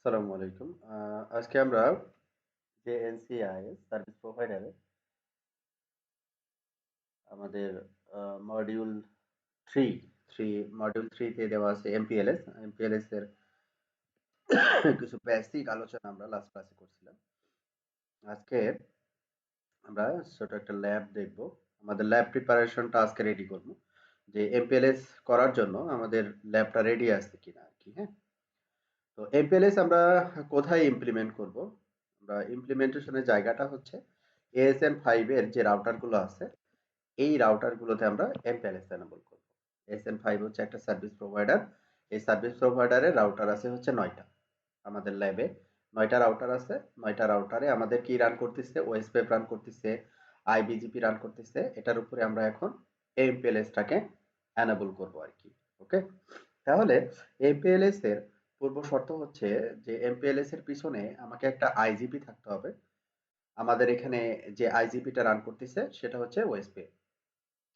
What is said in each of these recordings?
আসসালামু আলাইকুম। আজকে আমরা যে এনসিআইএস সার্ভিস প্রোভাইডারে আমাদের মডিউল 3, 3 মডিউল 3 তে দেওয়া আছে এমপিএলএস। এমপিএলএস এর কিছু বেসিক আলোচনা আমরা লাস্ট ক্লাসে করছিলাম। আজকে আমরা ছোট একটা ল্যাব দেখব। আমাদের ল্যাব প্রিপারেশনটা আজকে রেডি করব। যে এমপিএলএস করার জন্য আমাদের ল্যাবটা রেডি আছে কিনা আরকি, হ্যাঁ? তো এমপিএলএস আমরা কোথায় ইমপ্লিমেন্ট করব? আমরা ইমপ্লিমেন্টেশনের জায়গাটা হচ্ছে এএসএম 5 এর যে রাউটার গুলো আছে এই রাউটার গুলোতে আমরা এমপিএলএস এনেবল করব। এএসএম 5 হচ্ছে একটা সার্ভিস প্রোভাইডার। এই সার্ভিস প্রোভাইডারের রাউটার আছে হচ্ছে 9 টা। আমাদের ল্যাবে 9 টা রাউটার আছে। 9 টা রাউটারে আমাদের কি রান করতেছে? ওএসপিএফ রান করতেছে, আইবিজিপি রান করতেছে। এটার উপরে আমরা এখন এমপিএলএস টাকে এনেবল করব আরকি। ওকে? তাহলে এমপিএলএস এর পূর্ব শর্ত হচ্ছে যে এমপিএলএস এর পিছনে আমাকে একটা আইজিপি থাকতে হবে। আমাদের এখানে যে আইজিপিটা রান করতেছে সেটা হচ্ছে ওএসপি।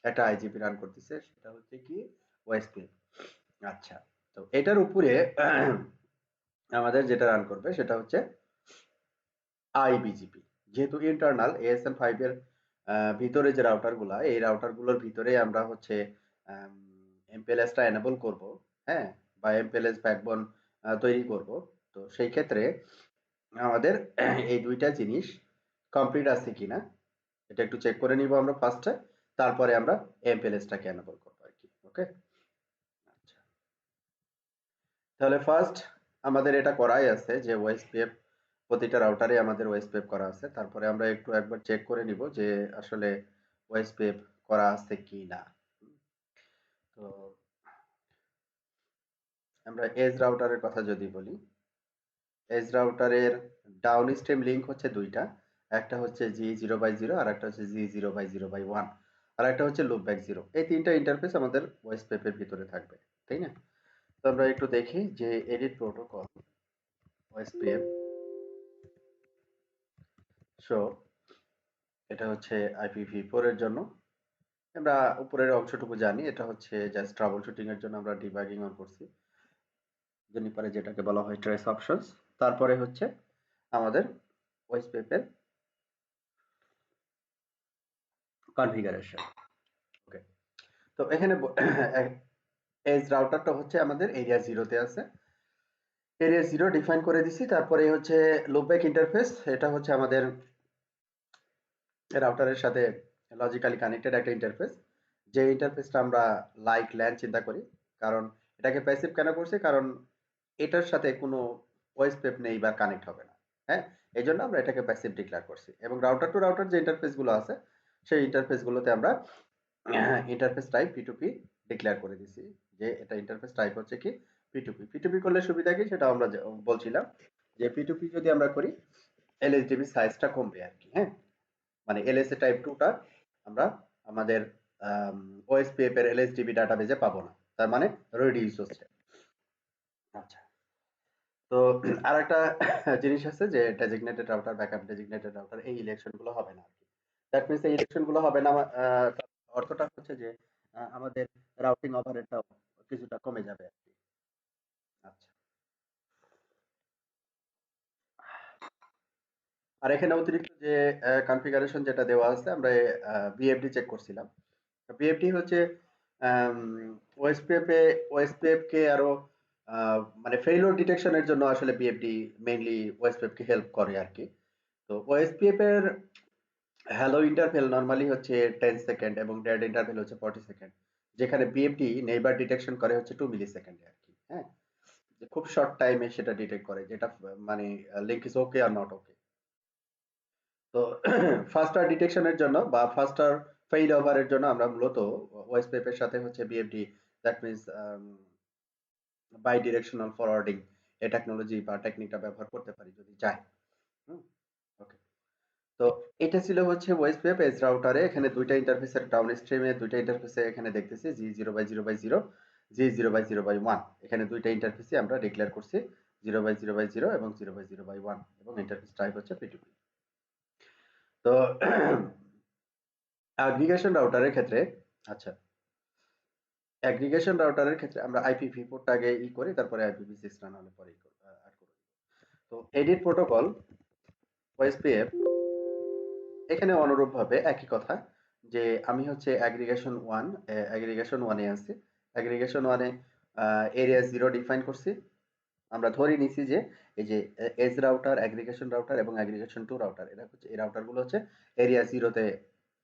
একটা আইজিপি রান করতেছে সেটা হচ্ছে কি ওএসপি। আচ্ছা, তো এটার উপরে আমাদের যেটা রান করবে সেটা হচ্ছে আইবিজিপি। যেহেতু ইন্টারনাল এএসএম 5 এর ভিতরে যে রাউটার গুলা এই রাউটার গুলোর ভিতরে আমরা হচ্ছে এমপিএলএস টা এনেবল করব, হ্যাঁ, বা এমপিএলএস ব্যাকবোন তৈরি করব। তো সেই ক্ষেত্রে আমাদের এই দুইটা জিনিস কমপ্লিট আছে কিনা এটা একটু চেক করে নিব আমরা ফার্স্টে। তারপরে আমরা এমপিএলএস টাকে এনেবল করব আর কি। ওকে? আচ্ছা, তাহলে ফার্স্ট আমাদের এটা করাই আছে যে ওএসপিএফ প্রতিটা রাউটারে আমাদের ওএসপিএফ করা আছে। তারপরে আমরা একটু একবার চেক করে নিব যে আসলে ওএসপিএফ করা আছে কি না। তো আমরা এজ রাউটারের কথা যদি বলি, এজ রাউটারের ডাউন স্ট্রিম লিঙ্ক হচ্ছে দুইটা। একটা হচ্ছে জি0/0 আর একটা হচ্ছে জি0/0/1 আর একটা হচ্ছে লুপব্যাক জিরো। এই তিনটা ইন্টারফেস আমাদের ওএসপিএফ এর ভিতরে থাকবে, তাই না? তো আমরা একটু দেখি যে এডিট প্রোটোকল ওএসপিএফ শো, এটা হচ্ছে IPv4 এর জন্য। আমরা উপরের অংশটুকু জানি, এটা হচ্ছে জাস্ট ট্রাবল শুটিং এর জন্য আমরা ডিবাগিং অন করছি। জেনিফারে যেটাকে বলা হয় ট্রেস অপশনস। তারপরে হচ্ছে আমাদের ওএসপিএফ এর কনফিগারেশন। ওকে, তো এখানে এজ রাউটারটা হচ্ছে আমাদের এরিয়া জিরোতে আছে। এরিয়া জিরো ডিফাইন করে দিছি। তারপরে হচ্ছে লুপব্যাক ইন্টারফেস, এটা হচ্ছে আমাদের রাউটারের সাথে লজিক্যালি কানেক্টেড একটা ইন্টারফেস। যে ইন্টারফেসটা আমরা লাইক ল্যান চিন্তা করি। কারণ এটাকে প্যাসিভ কেন করছি? কারণ এটার সাথে কোনো ওএসপিএফ নেই বা কানেক্ট হবে না। হ্যাঁ? এজন্য আমরা এটাকে প্যাসিভ ডিক্লেয়ার করছি। এবং রাউটার টু রাউটার যে ইন্টারফেস গুলো আছে সেই ইন্টারফেস গুলোতে আমরা ইন্টারফেস টাইপ P2P ডিক্লেয়ার করে দিছি। যে এটা ইন্টারফেস টাইপ হচ্ছে কি P2P। P2P করলে সুবিধা কি সেটা আমরা বলছিলাম যে P2P যদি আমরা করি এলএসডিবি সাইজটা কমবে আরকি, হ্যাঁ? মানে এলএসএ টাইপ 2 টা আমরা আমাদের ওএসপিএফ এর এলএসডিবি ডাটাবেজে পাবো না। তার মানে রিডিউস হচ্ছে। আচ্ছা, তো আরেকটা জিনিস আছে যে designated router, backup designated router এই ইলেকশন গুলো হবে না আরকি। দ্যাট মিনস এই ইলেকশন গুলো হবে না, তার অর্থটা হচ্ছে যে আমাদের রাউটিং ওভারহেডটাও কিছুটা কমে যাবে আরকি। আচ্ছা, আর এখানে অতিরিক্ত যে কনফিগারেশন যেটা দেওয়া আছে আমরা বিএফডি চেক করছিলাম। বিএফডি হচ্ছে ওএসপিএফ ওএসপিএফ কে আরো মানে ফেইলিউর ডিটেকশনের জন্য আসলে বিএফডি মেইনলি ওএসপিএফ কে হেল্প করে আর কি। তো ওএসপিএফ এর হ্যালো ইন্টারভেল নরমালি হচ্ছে 10 সেকেন্ড এবং ডেড ইন্টারভেল হচ্ছে 40 সেকেন্ড। যেখানে বিএফডি নেইবার ডিটেকশন করে হচ্ছে 2 মিলি সেকেন্ডে আর কি। হ্যাঁ? যে খুব শর্ট টাইমে সেটা ডিটেক্ট করে যেটা মানে link is okay are not okay. তো ফাস্টার ডিটেকশনের জন্য বা ফাস্টার ফেইল ওভারের জন্য আমরা মূলত ওএসপিএফ এর সাথে হচ্ছে BFD, that means bidirectional forwarding এই টেকনোলজি বা টেকনিকটা ব্যবহার করতে পারি যদি চাই। হুম, ওকে। তো এটা ছিল হচ্ছে ওএসপিএফ এজ রাউটারে। এখানে দুইটা ইন্টারফেসের ডাউন স্ট্রিমে দুইটা ইন্টারফেসে এখানে দেখতেছি জি0/0/0, জি0/0/1। এখানে দুইটা ইন্টারফেসই আমরা ডিক্লেয়ার করছি 0/0/0 এবং 0/0/1 এবং ইন্টারফেস টাইপ হচ্ছে P2P। তো অ্যাগ্রিগেশন রাউটারের ক্ষেত্রে, আচ্ছা, অ্যাগ্রিগেশন রাউটারের ক্ষেত্রে আমরা IPv4 টা আগে করি, তারপরে IPv6 রান হলে পরে ই করব, অ্যাড করব। তো এডিট প্রোটোকল ওএসপিএফ এখানে অনুরূপভাবে একই কথা, যে আমি হচ্ছে অ্যাগ্রিগেশন ওয়ানে আছি। অ্যাগ্রিগেশন ওয়ানে এরিয়া 0 ডিফাইন করছি। আমরা ধরে নিছি যে এই যে এজ রাউটার, অ্যাগ্রিগেশন রাউটার এবং অ্যাগ্রিগেশন 2 রাউটার, এরা হচ্ছে এই রাউটারগুলো হচ্ছে এরিয়া 0 তে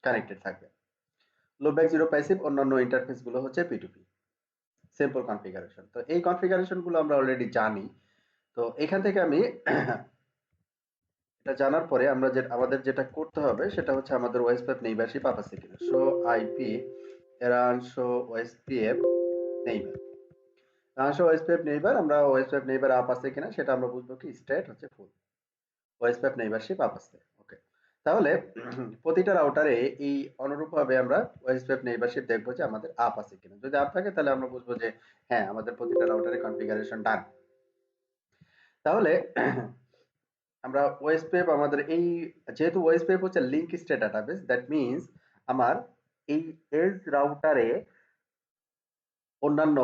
কানেক্টেড থাকবে। লুপব্যাক 0 প্যাসিভ, অন্যান্য ইন্টারফেস গুলো হচ্ছে P2P সিম্পল কনফিগারেশন। তো এই কনফিগারেশন গুলো আমরা অলরেডি জানি। তো এখান থেকে আমি এটা জানার পরে আমাদের যেটা করতে হবে সেটা হচ্ছে আমাদের ওএসপিএফ নেইবারশিপ আপ আছে কিনা। শো আইপি এরান show OSPF neighbor, show OSPF neighbor, আমরা ওএসপিএফ নেইবার আপ আছে কিনা সেটা আমরা বুঝবো কি স্টেট হচ্ছে ফুল, ওএসপিএফ নেইবারশিপ আপ আছে। ওকে, তাহলে প্রতিটা রাউটারে এই অনুরূপভাবে আমরা ওএসপিএফ নেইবারশিপ দেখবো যে আমাদের আপ আছে কিনা। যদি আপ থাকে তাহলে আমরা বুঝবো যে হ্যাঁ আমাদের প্রতিটা রাউটারে কনফিগারেশন ডান। তাহলে আমরা ওএসপিএফ আমাদের এই, যেহেতু ওএসপিএফ হচ্ছে link state database, that means আমার এই এজ রাউটারে অন্যান্য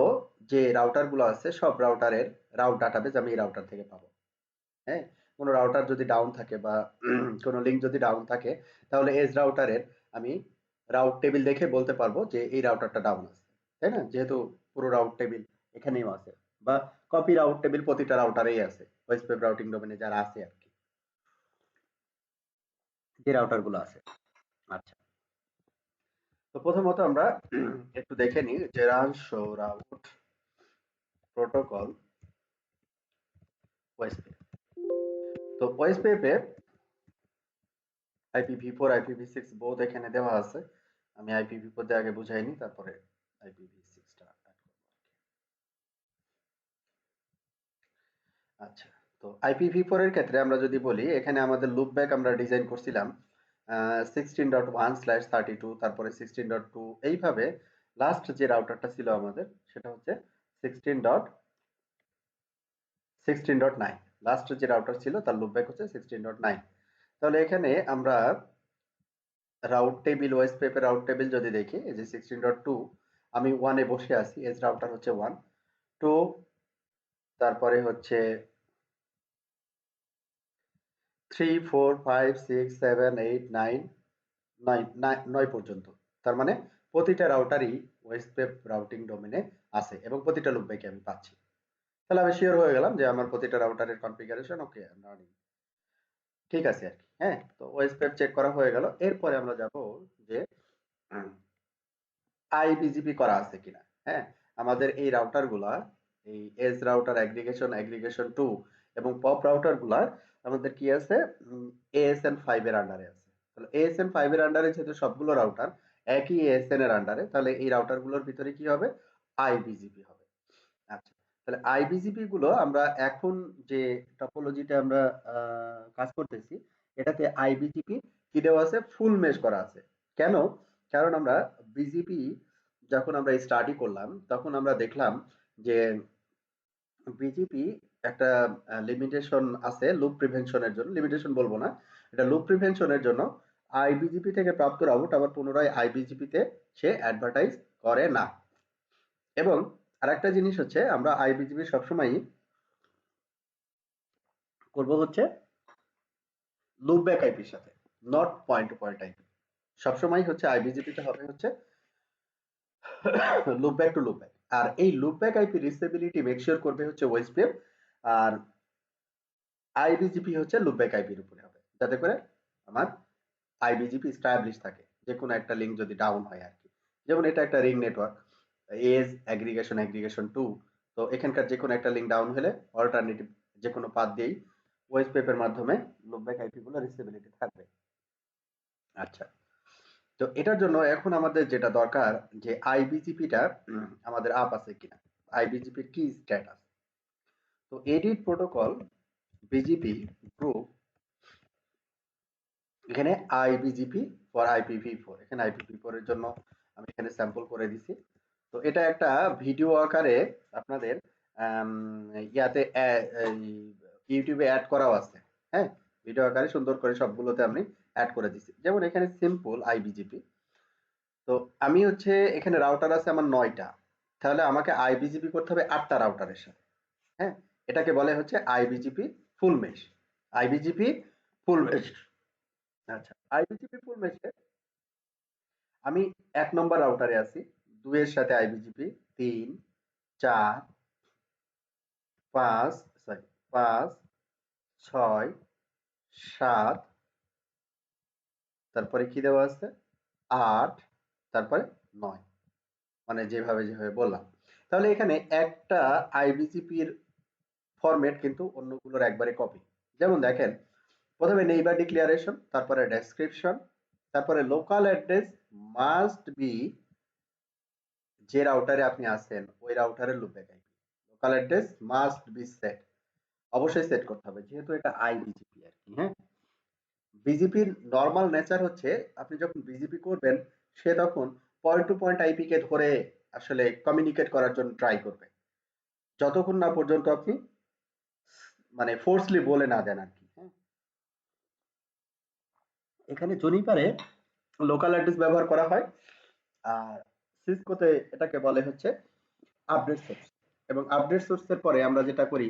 যে রাউটার গুলো আছে সব রাউটারের রাউট ডাটাবেস আমি এই রাউটার থেকে পাবো। হ্যাঁ, কোনো রাউটার যদি ডাউন থাকে বা কোনো লিঙ্ক যদি ডাউন থাকে, তাহলে এজ রাউটারের আমি রাউট টেবিল দেখে বলতে পারবো যে এই রাউটারটা ডাউন আছে, তাই না? যেহেতু পুরো রাউট টেবিল এখানেও আছে, বা কপি রাউট টেবিল প্রতিটা রাউটারেই আছে, ওএসপিএফ রাউটিং ডোমেনে যারা আছে আর কি, যে রাউটার গুলো আছে। আচ্ছা, তো প্রথমত আমরা একটু দেখে নিই যে run show route protocol OSPF. তো ওএসপিএফ এ IPv4 IPv6 বোথ এখানে দেওয়া আছে। আমি IPv4 দিয়ে আগে বুঝাইনি, তারপরে IPv6 টা অ্যাড করব। আচ্ছা, তো IPv4 এর ক্ষেত্রে আমরা যদি বলি, এখানে আমাদের লুপব্যাক আমরা ডিজাইন করছিলাম 16.1/32, তারপরে 16.2, এইভাবে লাস্ট যে রাউটারটা ছিল আমাদের সেটা হচ্ছে 16.9। লাস্ট যে রাউটার ছিল তার লুপব্যাক হচ্ছে 16.9। তাহলে এখানে আমরা রাউট টেবিল, ওএসপিএফ এর রাউট টেবিল যদি দেখি, এই যে 16.2, আমি 1 এ বসে আছি, এজ রাউটার হচ্ছে 1, 2, তারপরে হচ্ছে 3, 4, 5, 6, 7, 8, 9, 9 পর্যন্ত। তার মানে প্রতিটা রাউটারই ওএসপিএফ রাউটিং ডোমেনে আছে এবং প্রতিটা লুপব্যাকে আমি পাচ্ছি। তাহলে আমি শিওর হয়ে গেলাম যে আমার প্রতিটা রাউটারের কনফিগারেশন ওকে, রানিং ঠিক আছে আর কি। হ্যাঁ, তো ওএসপিএফ চেক করা হয়ে গেল। এরপরে আমরা যাব যে আইবিজিপি করা আছে কিনা। হ্যাঁ, আমাদের এই রাউটার গুলা, এই এজ রাউটার, অ্যাগ্রিগেশন 2 এবং পপ রাউটার গুলা আমাদের কি আছে, এএসএন 5 এর আন্ডারে আছে। তাহলে এএসএন 5 এর আন্ডারে যেহেতু সবগুলো রাউটার একই এএসএন এর আন্ডারে, তাহলে এই রাউটার গুলোর ভিতরে কি হবে, আইবিজিপি হবে। আচ্ছা, তাহলে আইবিজিপি গুলো আমরা এখন যে টপোলজিটা আমরা কাজ করতেছি, এটাতে আইবিজিপি কি দেওয়া আছে, ফুল মেশ করা আছে। কেন? কারণ আমরা বিজিপি যখন আমরা স্টাডি করলাম তখন আমরা দেখলাম যে বিজিপি একটা লিমিটেশন আছে লুপ প্রিভেনশনের জন্য, লিমিটেশন বলবো না, এটা লুপ প্রিভেনশনের জন্য আইবিজিপি থেকে প্রাপ্ত রাউট আবার পুনরায় আইবিজিপি তে সে অ্যাডভার্টাইজ করে না। এবং আরেকটা জিনিস হচ্ছে, আমরা আইবিজিপি সবসময়ই করব হচ্ছে লুপব্যাক আইপির সাথে, not point to point IP. সবসময় হচ্ছে আইবিজিপি তে হবে হচ্ছে লুপব্যাক টু লুপব্যাক। আর এই লুপব্যাক আইপি রিচেবিলিটি মেকশিওর করবে হচ্ছে ওএসপিএফ, আর আইবিজিপি হচ্ছে লুপব্যাক আইপির উপরে হবে, যাতে করে আমার আইবিজিপি স্টাবলিশ থাকে যে কোনো একটা লিঙ্ক যদি ডাউন হয় আর কি। যেমন এটা একটা রিং নেটওয়ার্ক, এজ অ্যাগ্রিগেশন 2, তো এখানকার যে কোনো একটা লিঙ্ক ডাউন হলে অল্টারনেটিভ যে কোনো পাথ দিয়েই ওএসপিএফ এর মাধ্যমে লুপব্যাক আইপি গুলো রিচেবিলিটি থাকবে। আচ্ছা, তো এটার জন্য এখন আমাদের যেটা দরকার যে আইবিজিপিটা আমাদের আপ আছে কিনা, আইবিজিপির কি স্ট্যাটাস। তো এডিট প্রোটোকল বিজিপি গ্রুপ, এখানে আইবিজিপি ফর IPv4, এখানে IPv4 এর জন্য আমি এখানে স্যাম্পল করে দিছি। তো এটা একটা ভিডিও আকারে আপনাদের ইয়াতে ইউটিউবে অ্যাড করাও আছে। হ্যাঁ, ভিডিও আকারে সুন্দর করে সবগুলোতে আমি অ্যাড করে দিছি। যেমন এখানে সিম্পল আইবিজিপি, তো আমি হচ্ছে এখানে রাউটার আছে আমার 9টা, তাহলে আমাকে আইবিজিপি করতে হবে 8টা রাউটারের সাথে। হ্যাঁ, এটাকে বলে হচ্ছে আইবিজিপি ফুল মেশ, আইবিজিপি ফুল মেশ। আচ্ছা, আইবিজিপি ফুল মেশে আমি ১ নম্বর রাউটারে আছি। ২ এর সাথে আইবিজিপি ৩, ৪, ৫ সরি ৫, ৬, ৭, তারপরে কি দেওয়া আছে? ৮, তারপরে ৯। মানে যেভাবে বললাম। তাহলে এখানে একটা আইবিজিপির ফরম্যাট কিন্তু অন্যগুলোর একবারে কপি। যেমন দেখেন, প্রথমে নেইবার ডিক্লারেশন, তারপরে ডেসক্রিপশন, তারপরে লোকাল অ্যাড্রেস মাস্ট বি, যে রাউটারে আপনি আছেন ওই রাউটারের loopback IP. Local address must be set, অবশ্যই সেট করতে হবে যেহেতু এটা আইবিজিপি আর কি। হ্যাঁ, বিজিপির নরমাল নেচার হচ্ছে আপনি যখন বিজিপি করবেন সে তখন পয়েন্ট টু পয়েন্ট আইপি কে ধরে আসলে কমিউনিকেট করার জন্য ট্রাই করবে, যতক্ষণ না পর্যন্ত আপনি মানে ফোর্সলি বলে না দেন আর কি। হ্যাঁ, এখানে জনিপারে লোকাল অ্যাড্রেস ব্যবহার করা হয়, আর সিসকোতে এটাকে বলে হচ্ছে আপডেট সোর্স। এবং আপডেট সোর্সের পরে আমরা যেটা করি,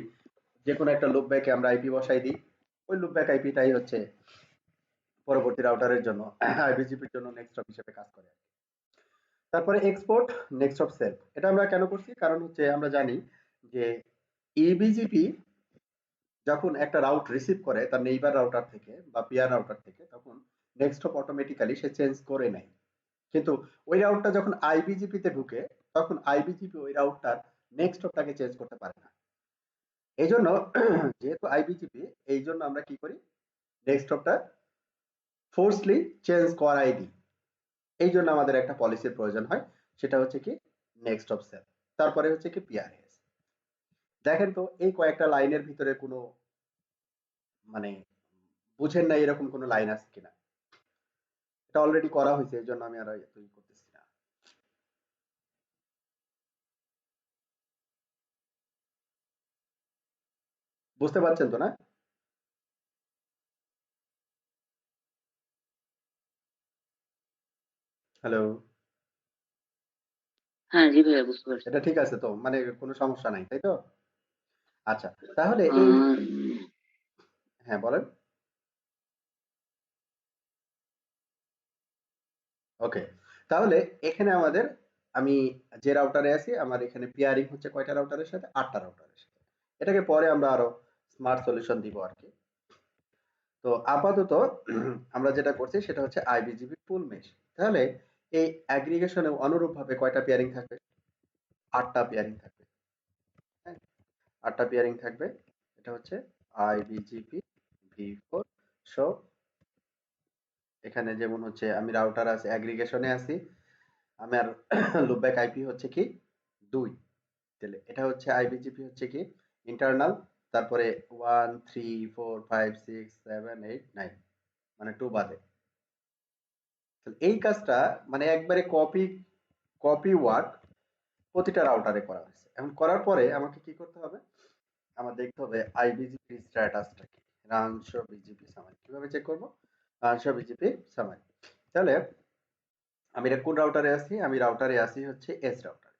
যে কোনো একটা লুপ ব্যাকে আমরা আইপি বসাই দিই, ওই লুপ ব্যাক আইপিটাই হচ্ছে পরবর্তী রাউটারের জন্য আইবিজিপির জন্য নেক্সট হপ হিসেবে কাজ করে। তারপরে এক্সপোর্ট নেক্সট অফ সেলফ, এটা আমরা কেন করছি, কারণ হচ্ছে আমরা জানি যে ইবিজিপি যখন একটা রাউট রিসিভ করে তার নেইবার রাউটার থেকে বা পিয়ার রাউটার থেকে, তখন নেক্সট হপ অটোমেটিক্যালি সে চেঞ্জ করে নেয়। কিন্তু ওই রাউটটা যখন আইবিজিপি তে ঢুকে তখন আইবিজিপি ওই রাউটটার নেক্সট হপটাকে চেঞ্জ করতে পারে না। এই জন্য যেহেতু আইবিজিপি, এই জন্য আমরা কি করি, নেক্সট হপটা ফোর্সলি চেঞ্জ করাই দিই। এই জন্য আমাদের একটা পলিসির প্রয়োজন হয়, সেটা হচ্ছে কি নেক্সট অফ সেল, তারপরে হচ্ছে কি পিআরএস। দেখেন তো এই কয়েকটা লাইনের ভিতরে কোনো মানে বুঝেন না এরকম কোনো লাইন আছে কিনা? এটা অলরেডি করা হয়েছে, এই জন্য আমি আর এতই করতেছি না। বুঝতে পারছেন তো না? হ্যালো, হ্যাঁ, জি ভাইয়া বুঝতে পারছি। এটা ঠিক আছে তো, মানে কোনো সমস্যা নাই তাই তো? আচ্ছা, তাহলে এই, আহ, হ্যাঁ বলেন। ওকে, তাহলে এখানে আমাদের, আমি যে রাউটারে আছি আমার এখানে পিয়ারিং হচ্ছে কয়টা রাউটারের সাথে, 8টা রাউটারের সাথে। এটাকে পরে আমরা আরো স্মার্ট সলিউশন দিব আর কি। তো আপাতত আমরা যেটা করছি সেটা হচ্ছে আইবিজিবি ফুল মেশ। তাহলে এই অ্যাগ্রিগেশনে অনুরূপভাবে কয়টা পেয়ারিং থাকবে? 8টা পেয়ারিং থাকবে। হ্যাঁ, 8টা পেয়ারিং থাকবে। এটা হচ্ছে আইবিজিপি ভি4। সো এখানে যেমন হচ্ছে আমি রাউটার আছে, অ্যাগ্রিগেশনে আছি, আমার লুপব্যাক আইপি হচ্ছে কি 2। তাহলে এটা হচ্ছে আইবিজিপি হচ্ছে কি ইন্টারনাল, তারপরে 1 3 4 5 6 7 8 9, মানে 2 বাদে। তাহলে এই কাজটা মানে একবারে কপি কপি ওয়ার্ক প্রতিটা রাউটারে করা হয়েছে। এখন করার পরে আমাকে কি করতে হবে, আমার দেখতে হবে আইবিজিপি স্ট্যাটাসটা কি, রান শো বিজিপি সামারি। কিভাবে চেক করব? Run show BGP summary. তাহলে আমি এটা কোন রাউটারে আছি, আমি রাউটারে আছি হচ্ছে এস রাউটারে।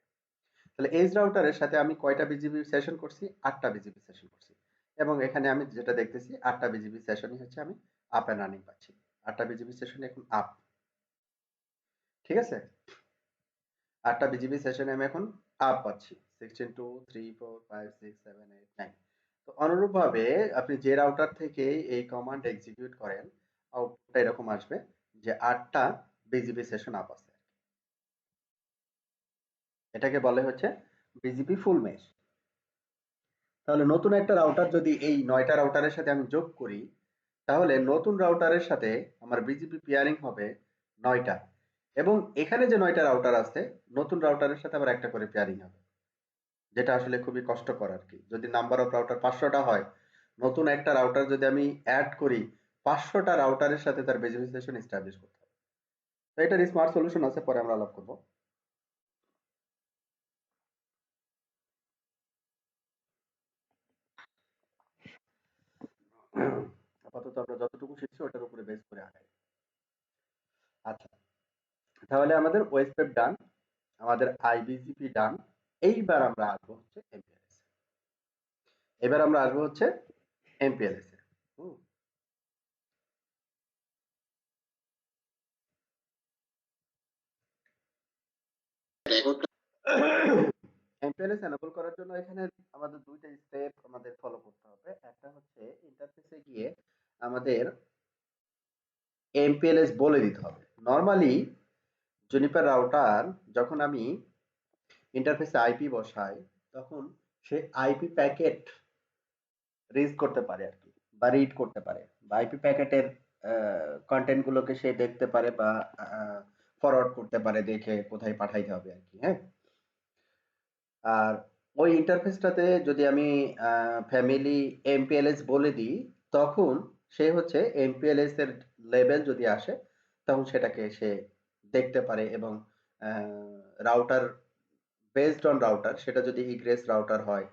তাহলে এজ রাউটারের সাথে আমি কয়টা বিজিবি সেশন করছি, 8টা বিজিবি সেশন করছি। এবং এখানে আমি যেটা দেখতেছি 8টা বিজিবি সেশনই হচ্ছে আমি আপ এন্ড রানিং পাচ্ছি। 8টা বিজিবি সেশন এখন আপ, ঠিক আছে? 8টা বিজিবি সেশনে আমি এখন আপ পাচ্ছি 16 2 3 4 5 6 7 8 9। তো অনুরূপভাবে আপনি যে রাউটার থেকে এই কমান্ড এক্সিকিউট করেন, আউটপুটটা এরকম আসবে যে 8টা বিজিবি সেশন আপ আছে। এটাকে বলে হচ্ছে বিজিপি ফুল মেশ। তাহলে নতুন একটা রাউটার যদি এই 9টা রাউটারের সাথে আমি যোগ করি, তাহলে নতুন রাউটারের সাথে আমার বিজিপি পেয়ারিং হবে 9টা। এবং এখানে যে 9টা রাউটার আছে, নতুন রাউটারের সাথে আবার একটা করে পেয়ারিং হবে। যেটা আসলে খুবই কষ্টকর আর কি। যদি নাম্বার অফ রাউটার 500টা হয়, নতুন একটা রাউটার যদি আমি এড করি, 500টা রাউটারের সাথে তার বিজিপি সেশন এস্টাবলিশ করতে হবে। তো এটার স্মার্ট সলিউশন আছে, পরে আমরা আলাপ করব। আপাতত আমরা যতটুকু শিখছি ওটার উপরে বেস করে আগাই। আচ্ছা, তাহলে আমাদের ওয়েবপেপ ডান, আমাদের আইবিজিপি ডান। এইবার আমরা আসবো হচ্ছে এমপিএলএস। এবার আমরা আসবো হচ্ছে এমপিএলএস এ। হুম। এমপিএলএস এনেবল করার জন্য এখানে আমাদের দুইটা স্টেপ আমাদের ফলো করতে হবে। একটা হচ্ছে ইন্টারফেসে গিয়ে আমাদের এমপিএলএস বলে দিতে হবে। নরমালি জুনিপার রাউটার যখন আমি ইন্টারফেসে আইপি বসাই, তখন সে আইপি প্যাকেট রিড করতে পারে আর কি, বা রিড করতে পারে, বা আইপি প্যাকেটের কন্টেন্ট গুলোকে সে দেখতে পারে বা ফরওয়ার্ড করতে পারে, দেখে কোথায় পাঠাইতে হবে আর কি। হ্যাঁ। আর ওই ইন্টারফেসটাতে যদি আমি ফ্যামিলি এমপিএলএস বলে দিই, তখন সে হচ্ছে এমপিএলএস এর লেভেল যদি আসে, তখন সেটাকে সে দেখতে পারে। এবং রাউটার, বেসড অন রাউটার, সেটা যদি ইগ্রেস রাউটার হয়,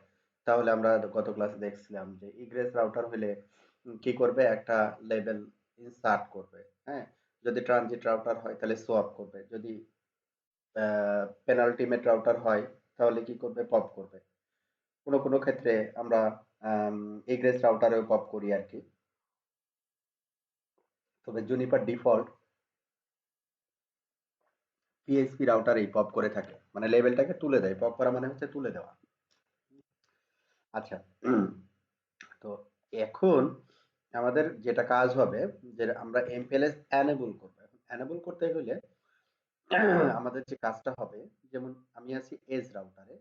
তাহলে আমরা গত ক্লাসে দেখছিলাম যে ইগ্রেস রাউটার হলে কি করবে, একটা লেভেল ইনসার্ট করবে। হ্যাঁ। যদি ট্রানজিট রাউটার হয় তাহলে সোয়াপ করবে, যদি পেনাল্টিমেট রাউটার হয় তাহলে কি করবে, পপ করবে। কোনো কোনো ক্ষেত্রে আমরা এগ্রেস রাউটারেও পপ করি আর কি। তবে জুনিপার ডিফল্ট পিএইচপি রাউটারেই পপ করে থাকে, মানে লেভেলটাকে তুলে দেয়। পপ করা মানে হচ্ছে তুলে দেওয়া। আচ্ছা। তো এখন আমাদের যেটা কাজ হবে, যে আমরা এমপিএলএস এনেবল করব। এখন এনেবল করতে হলে আমাদের যে কাজটা হবে, যেমন আমি আছি এজ রাউটারে।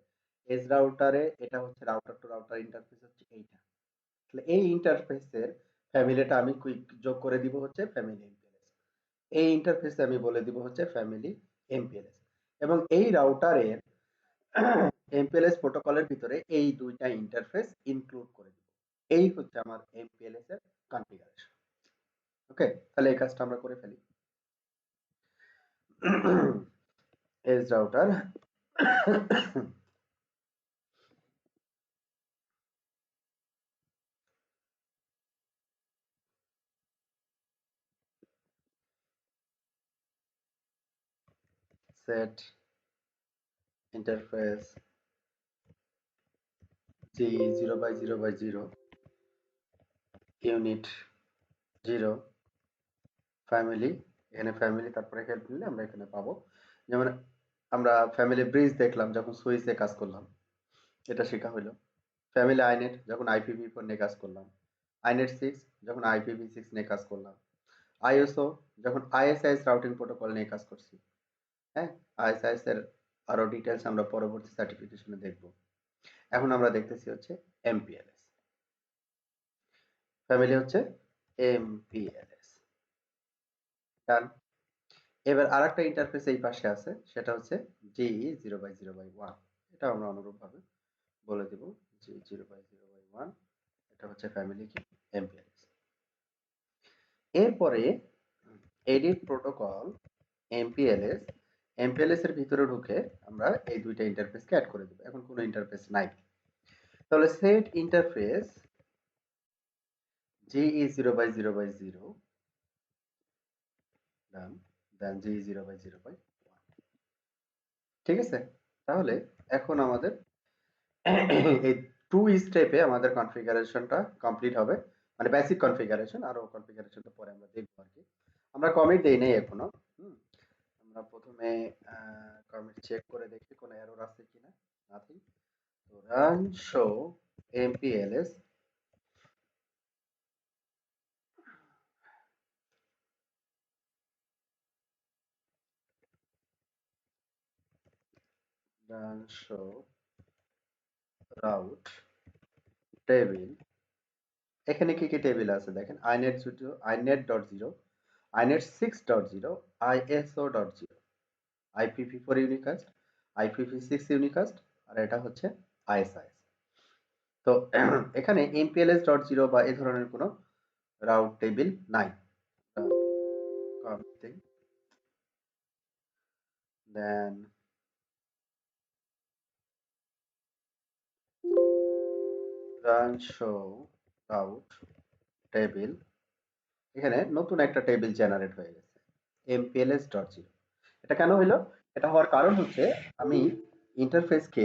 এজ রাউটারে এটা হচ্ছে রাউটার টু রাউটার ইন্টারফেস হচ্ছে এইটা। তাহলে এই ইন্টারফেসের ফ্যামিলিটা আমি কুইক যোগ করে দিব হচ্ছে ফ্যামিলি এমপিএলএস। এই ইন্টারফেসে আমি বলে দিব হচ্ছে ফ্যামিলি এমপিএলএস। এবং এই রাউটারের এমপিএলএস প্রোটোকলের ভিতরে এই দুইটা ইন্টারফেস ইনক্লুড করে দিব। এই হচ্ছে আমার এমপিএলএস এর কনফিগারেশন। ওকে, তাহলে এই কাজটা আমরা করে ফেলি। Edge router set interface G 0/0/0 unit 0 family. এখানে ফ্যামিলি তারপরে হেল্প নিলে আমরা এখানে পাবো। যেমন আমরা ফ্যামিলি ব্রিজ দেখলাম যখন সুইচে কাজ করলাম, এটা শেখা হলো। ফ্যামিলি আইনেট যখন IPv4 নিয়ে কাজ করলাম, আইনেট 6 যখন IPv6 নিয়ে কাজ করলাম, আইএসও যখন আইএসআইএস রাউটিং প্রোটোকল নিয়ে কাজ করছি। হ্যাঁ। আইএসআইএস এর আরো ডিটেলস আমরা পরবর্তী সার্টিফিকেশনে দেখব। এখন আমরা দেখতেছি হচ্ছে এমপিএলএস। ফ্যামিলি হচ্ছে এমপিএলএস। ডান। এবার আরেকটা ইন্টারফেস এই পাশে আছে, সেটা হচ্ছে জিই 0/0/1। এটা আমরা অনুরূপভাবে বলে দিব জি 0/0/1। এটা হচ্ছে ফ্যামিলি কি, এমপিএলএস। এরপরে এডিট প্রোটোকল এমপিএলএস। এমপিএলএস এর ভিতরে ঢুকে আমরা এই দুইটা ইন্টারফেসকে অ্যাড করে দেব। এখন কোনো ইন্টারফেস নাই, তাহলে সেট ইন্টারফেস জিই 0/0/0 ডান, দেন জিই 0/0/1। ঠিক আছে। তাহলে এখন আমাদের এই টু স্টেপে আমাদের কনফিগারেশনটা কমপ্লিট হবে। মানে বেসিক কনফিগারেশন, আরো কনফিগারেশনটা পরে আমরা দেখবো আর কি। আমরা কমিট দেই নাই এখনো। হুম। আমরা প্রথমে কমিট চেক করে দেখি কোনো এরর আছে কিনা। নাথিং। তো run show mpls run show route table. এখানে কি কি টেবিল আছে দেখেন, inet.0, inet6.0, iso.0, IPv4 unicast, IPv6 unicast, আর এটা হচ্ছে ISIS। তো এখানে MPLS.0 বা এই ধরনের কোনো রাউট টেবিল নাই। দেন রান শো রাউট টেবিল। এখানে নতুন একটা টেবিল জেনারেট হয়ে গেছে, MPLS.0। এটা কেন হইলো? এটা হওয়ার কারণ হচ্ছে আমি ইন্টারফেসকে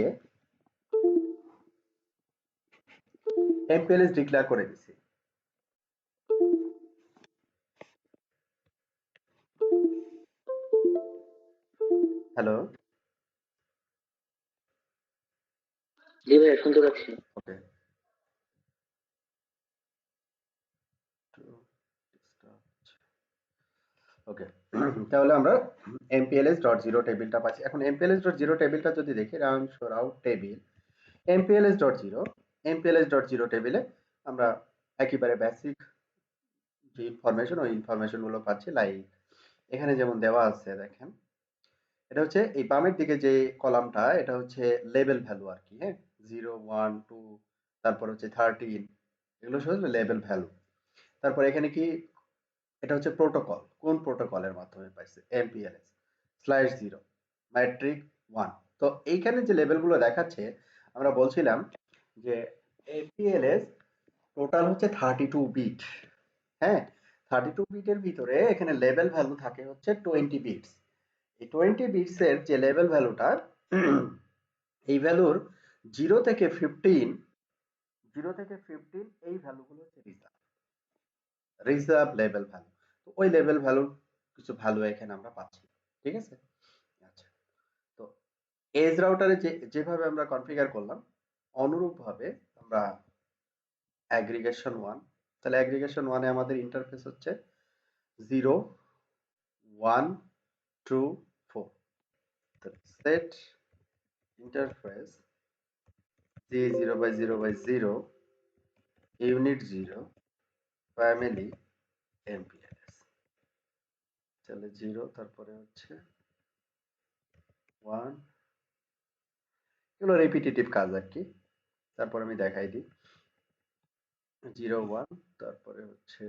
MPLS ডিক্লেয়ার করে দিছি। হ্যালো। জি ভাইয়া শুনতে পাচ্ছি। ওকে। ওকে। তাহলে আমরা mpls.0 টেবিলটা পাচ্ছি। এখন mpls.0 টেবিলটা যদি দেখি, রাউন্ড শোর আউট টেবিল mpls.0 mpls.0 টেবিলে আমরা একেবারে বেসিক যে ইনফরমেশন, ওই ইনফরমেশন গুলো পাচ্ছি। লাইক এখানে যেমন দেওয়া আছে দেখেন, এটা হচ্ছে এই বামের দিকে যে কলামটা, এটা হচ্ছে লেভেল ভ্যালু আর কি। হ্যাঁ, 0 1 2 তারপর হচ্ছে 13, এগুলো সব লেভেল ভ্যালু। তারপর এখানে কি, এটা হচ্ছে প্রোটোকল, কোন প্রোটোকলের মাধ্যমে পাইছে, এমপিএলএস স্ল্যাশ 0 ম্যাট্রিক 1। তো এইখানে যে লেভেলগুলো দেখাচ্ছে, আমরা বলছিলাম যে এমপিএলএস টোটাল হচ্ছে 32 বিট। হ্যাঁ, 32 বিটের ভিতরে এখানে লেভেল ভ্যালু থাকে হচ্ছে 20 বিটস। এই 20 বিটস এর যে লেভেল ভ্যালুটা, এই ভ্যালুর 0 থেকে 15, 0 থেকে 15 এই ভ্যালুগুলো হচ্ছে রিজার্ভ, রিজার্ভ লেভেল ভ্যালু। তো ওই লেভেল ভ্যালুর কিছু ভ্যালু এখানে আমরা পাচ্ছি। ঠিক আছে? আচ্ছা। তো এজ রাউটারে যেভাবে আমরা কনফিগার করলাম, অনুরূপভাবে আমরা অ্যাগ্রিগেশন 1, তাহলে অ্যাগ্রিগেশন 1 এ আমাদের ইন্টারফেস হচ্ছে 0 1 2 4। Set interface G0/0/0 unit 0 family MPLS. তাহলে 0, তারপরে হচ্ছে 1, এগুলো রিপিটেটিভ কাজ আর কি। তারপর আমি দেখাই দিই, 0 1, তারপরে হচ্ছে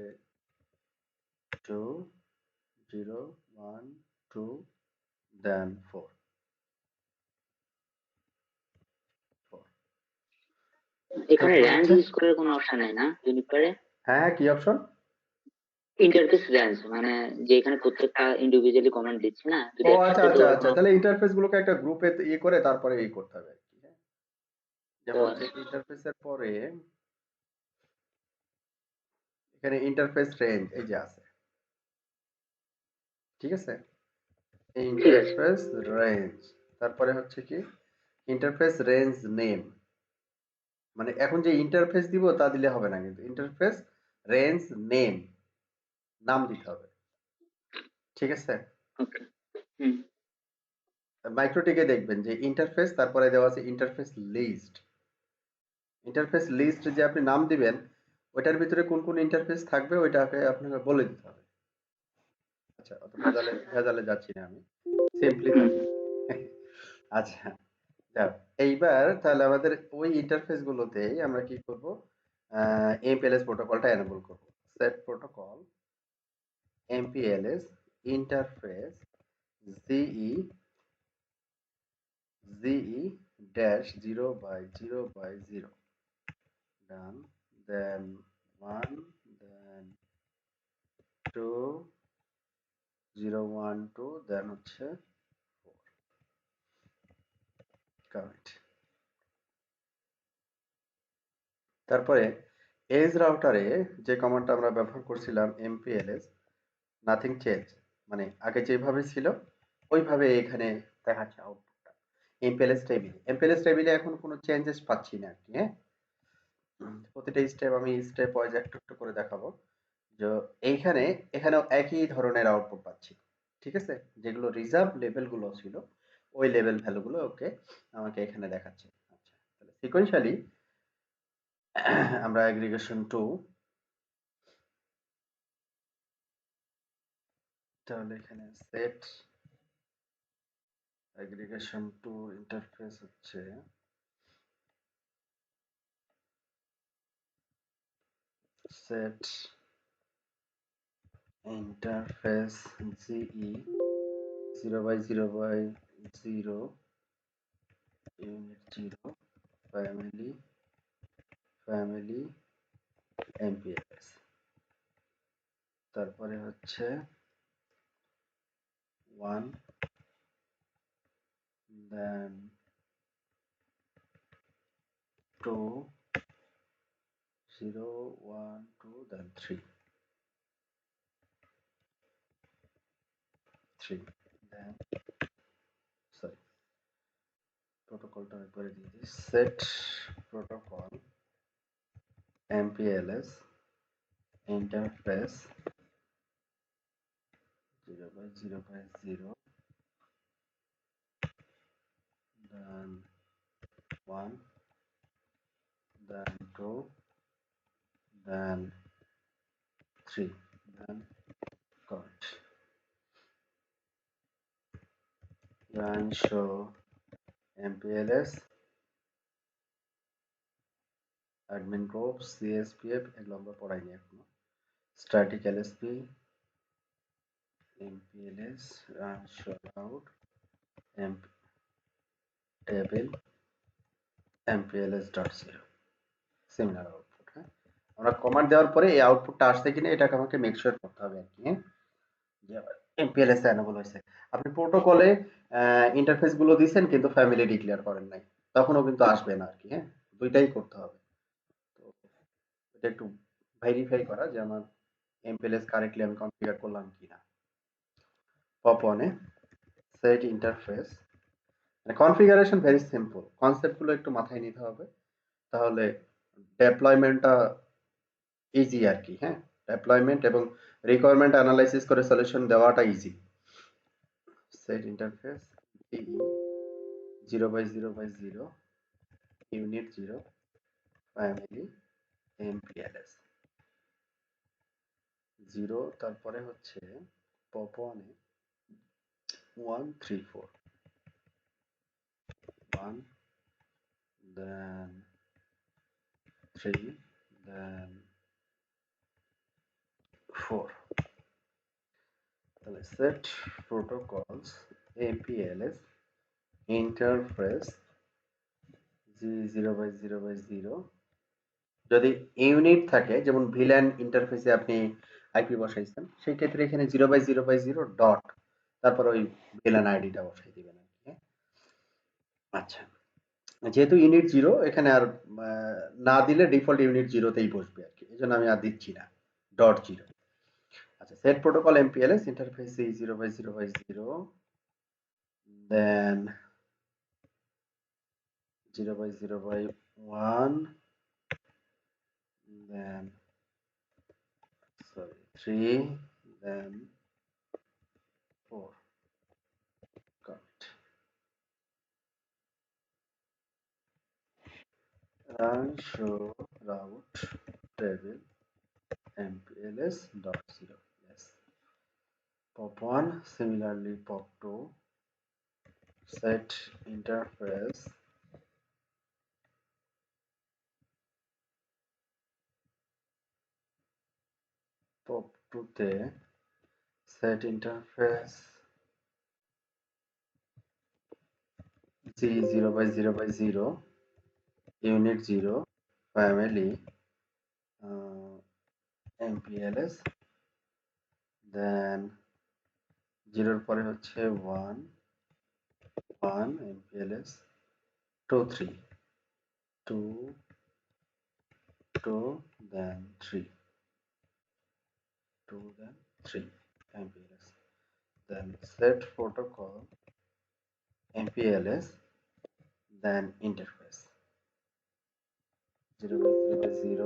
2 0 1 2 দেন 4 4। এখানে তারপর রেঞ্জ হচ্ছে, ইউজ করার কোনো অপশন নাই না জুনিপারে? হ্যাঁ হ্যাঁ, কি অপশন? ইন্টারফেস রেঞ্জ মানে যে এখানে প্রত্যেকটা ইন্ডিভিজুয়ালি কমান্ড দিচ্ছি না, যদি ও আচ্ছা একসাথে আচ্ছা দেওয়ার আচ্ছা, কোনো। তাহলে ইন্টারফেস গুলোকে একটা গ্রুপে ইয়ে করে তারপরে এই করতে হবে আর কি। হ্যাঁ, ও যেমন হচ্ছে আচ্ছা। ইন্টারফেসের পরে এখানে ইন্টারফেস রেঞ্জ এই যে আছে। ঠিক আছে? ঠিক আছে। ইন্টারফেস রেঞ্জ, তারপরে হচ্ছে কি ইন্টারফেস রেঞ্জ নেম। মানে এখন যে ইন্টারফেস দিব তা দিলে হবে না, কিন্তু ইন্টারফেস রেঞ্জ নেম, নাম দিতে হবে। ঠিক আছে? ওকে। হুম। মাইক্রোটিকে দেখবেন যে ইন্টারফেস, তারপরে দেওয়া আছে ইন্টারফেস লিস্ট। ইন্টারফেস লিস্ট যে আপনি নাম দিবেন, ওইটার ভিতরে কোন কোন ইন্টারফেস থাকবে ওইটাকে আপনাকে বলে দিতে হবে। আচ্ছা, অত আচ্ছা। ভেজালে ভেজালে যাচ্ছি না আমি, সিম্পলি হুম। থাকি। আচ্ছা, যাক, এইবার তাহলে আমাদের ওই ইন্টারফেস গুলোতেই আমরা কি করব, এমপিএলএস প্রোটোকলটা এনেবল করব। Set protocol MPLS interface GE GE dash 0/0/0 done, then 1, then 2 0 1 2 then হচ্ছে 4। কারেক্ট। তারপরে এজ রাউটারে যে কমান্ডটা আমরা ব্যবহার করছিলাম এমপিএলএস নাথিং চেঞ্জ, মানে আগে যেভাবে ছিল ওইভাবে এখানে দেখাচ্ছে আউটপুটটা। এমপিএলএস টেবিলে এখন কোনো চেঞ্জেস পাচ্ছি না আর কি। হ্যাঁ, প্রতিটা স্টেপ আমি স্টেপ ওয়াইজ একটু একটু করে দেখাবো। যে এইখানে, এখানেও একই ধরনের আউটপুট পাচ্ছি। ঠিক আছে? যেগুলো রিজার্ভ লেভেল গুলো ছিল, ওই লেভেল ভ্যালুগুলো ওকে আমাকে এখানে দেখাচ্ছে। আচ্ছা, তাহলে সিকোয়েন্সিয়ালি আমরা অ্যাগ্রিগেশন 2, তাহলে এখানে সেট অ্যাগ্রিগেশন 2 ইন্টারফেস হচ্ছে set interface GE 0/0/0 unit 0 family MPLS. তারপরে হচ্ছে 1, দেন 2 0 1 2 দেন 3 3 দেন প্রোটোকলটা একবারে দিয়ে দিই, set protocol MPLS interface 0/0/0, then 1, then 2, then 3, then comment. Run show MPLS admin group CSPF এগুলো আমরা পড়াইনি এখনো, static LSP MPLS run show out MP table MPLS.0 similar output. হ্যাঁ, আমরা কমান্ড দেওয়ার পরে এই আউটপুটটা আসছে কিনা এটাকে আমাকে মেক শিওর করতে হবে আর কি। হ্যাঁ, যে MPLS এনেবল হয়েছে। আপনি প্রোটোকলে ইন্টারফেস গুলো দিচ্ছেন কিন্তু ফ্যামিলি ডিক্লেয়ার করেন নাই, তখনও কিন্তু আসবে না আর কি। হ্যাঁ, দুইটাই করতে হবে। তো এটা একটু ভেরিফাই করা যে আমার MPLS কারেক্টলি আমি কনফিগার করলাম কিনা। পপ অনে সেট ইন্টারফেস, মানে কনফিগারেশন ভেরি সিম্পল, কনসেপ্ট গুলো একটু মাথায় নিতে হবে, তাহলে ডেপ্লয়মেন্টটা ইজি আর কি। হ্যাঁ, ডেপ্লয়মেন্ট এবং রিকোয়ারমেন্ট অ্যানালাইসিস করে সলিউশন দেওয়াটা easy. Set interface DE 0/0/0 unit 0 family MPLS 0, তারপরে হচ্ছে পপ অনে 1 3 4 1, then 3, then 4। তাহলে set protocols MPLS interface G0/0/0, যদি ইউনিট থাকে যেমন ভিল্যান ইন্টারফেসে আপনি আইপি বসাইছেন, সেই ক্ষেত্রে এখানে 0/0/0 ডট তারপর ওই ভিল্যান আইডিটা বসাই দিবেন আর কি। হ্যাঁ? আচ্ছা, যেহেতু ইউনিট 0 এখানে আর না দিলে ডিফল্ট ইউনিট 0তেই বসবে আর কি, এই জন্য আমি আর দিচ্ছি না ডট 0। আচ্ছা, সেট প্রোটোকল MPLS ইন্টারফেস 0/0/0, দেন 0/0/1, then 3, then 4। Correct. Run show route table MPLS.0. Yes. Pop 1, similarly pop 2, set interface pop 2 তে set interface G0/0/0 unit 0 family MPLS, then 0 পরে হচ্ছে 1 1 MPLS 2 3 2 2, then 3 2, then 3 MPLS, then set protocol MPLS, then interface 0/0/0,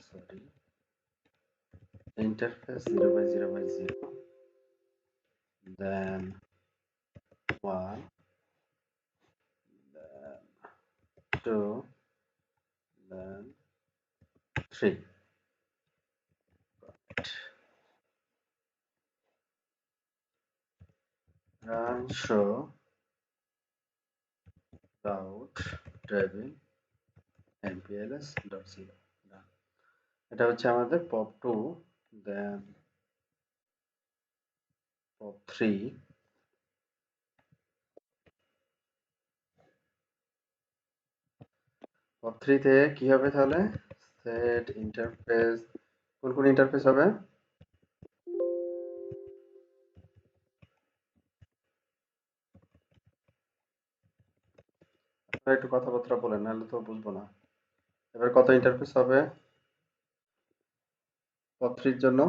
sorry, interface 0/0/0, then 1, then 2, then 3। Run show route table MPLS.0। এটা হচ্ছে আমাদের pop 2, then pop 3, pop 3 তে কি হবে তাহলে? Set interface, কোন কোন ইন্টারফেস হবে? আপনারা একটু কথাবার্তা বলেন, নাহলে তো বুঝবো না। এবার কত ইন্টারফেস হবে পপ 3 এর জন্য?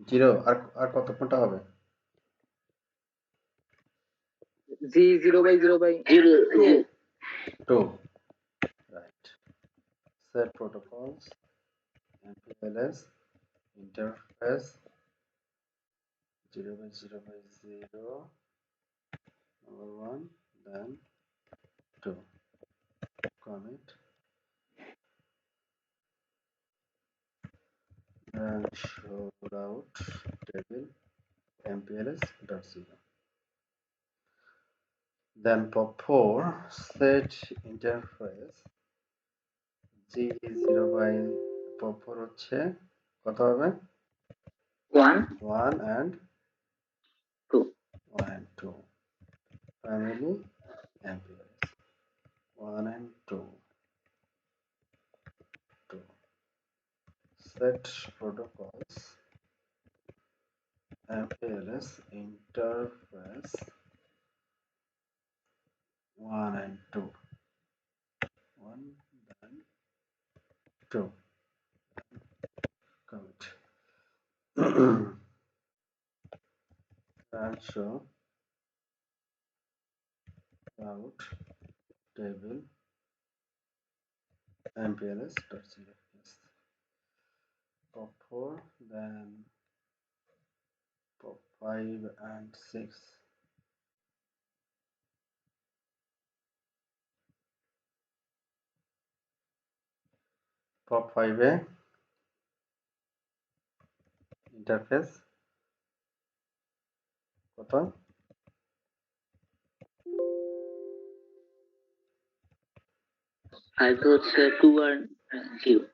0। আর আর কত কোনটা হবে? G 0/0/2. 2. Right. Set protocols, MPLS, interface 0/0/0, number 1, then 2. Commit and show route table MPLS.0. Then pop4 set interface G0 pop4 হচ্ছে কত হবে 1 and 2. 1 and 2 family MPLS 1 and 2 set protocols MPLS interface 1 and 2 1 then 2 commit and show route table MPLS.0. Yes. Pop4 then pop5 and 6 pop5 A interface কত Five হচ্ছে 2 and 0.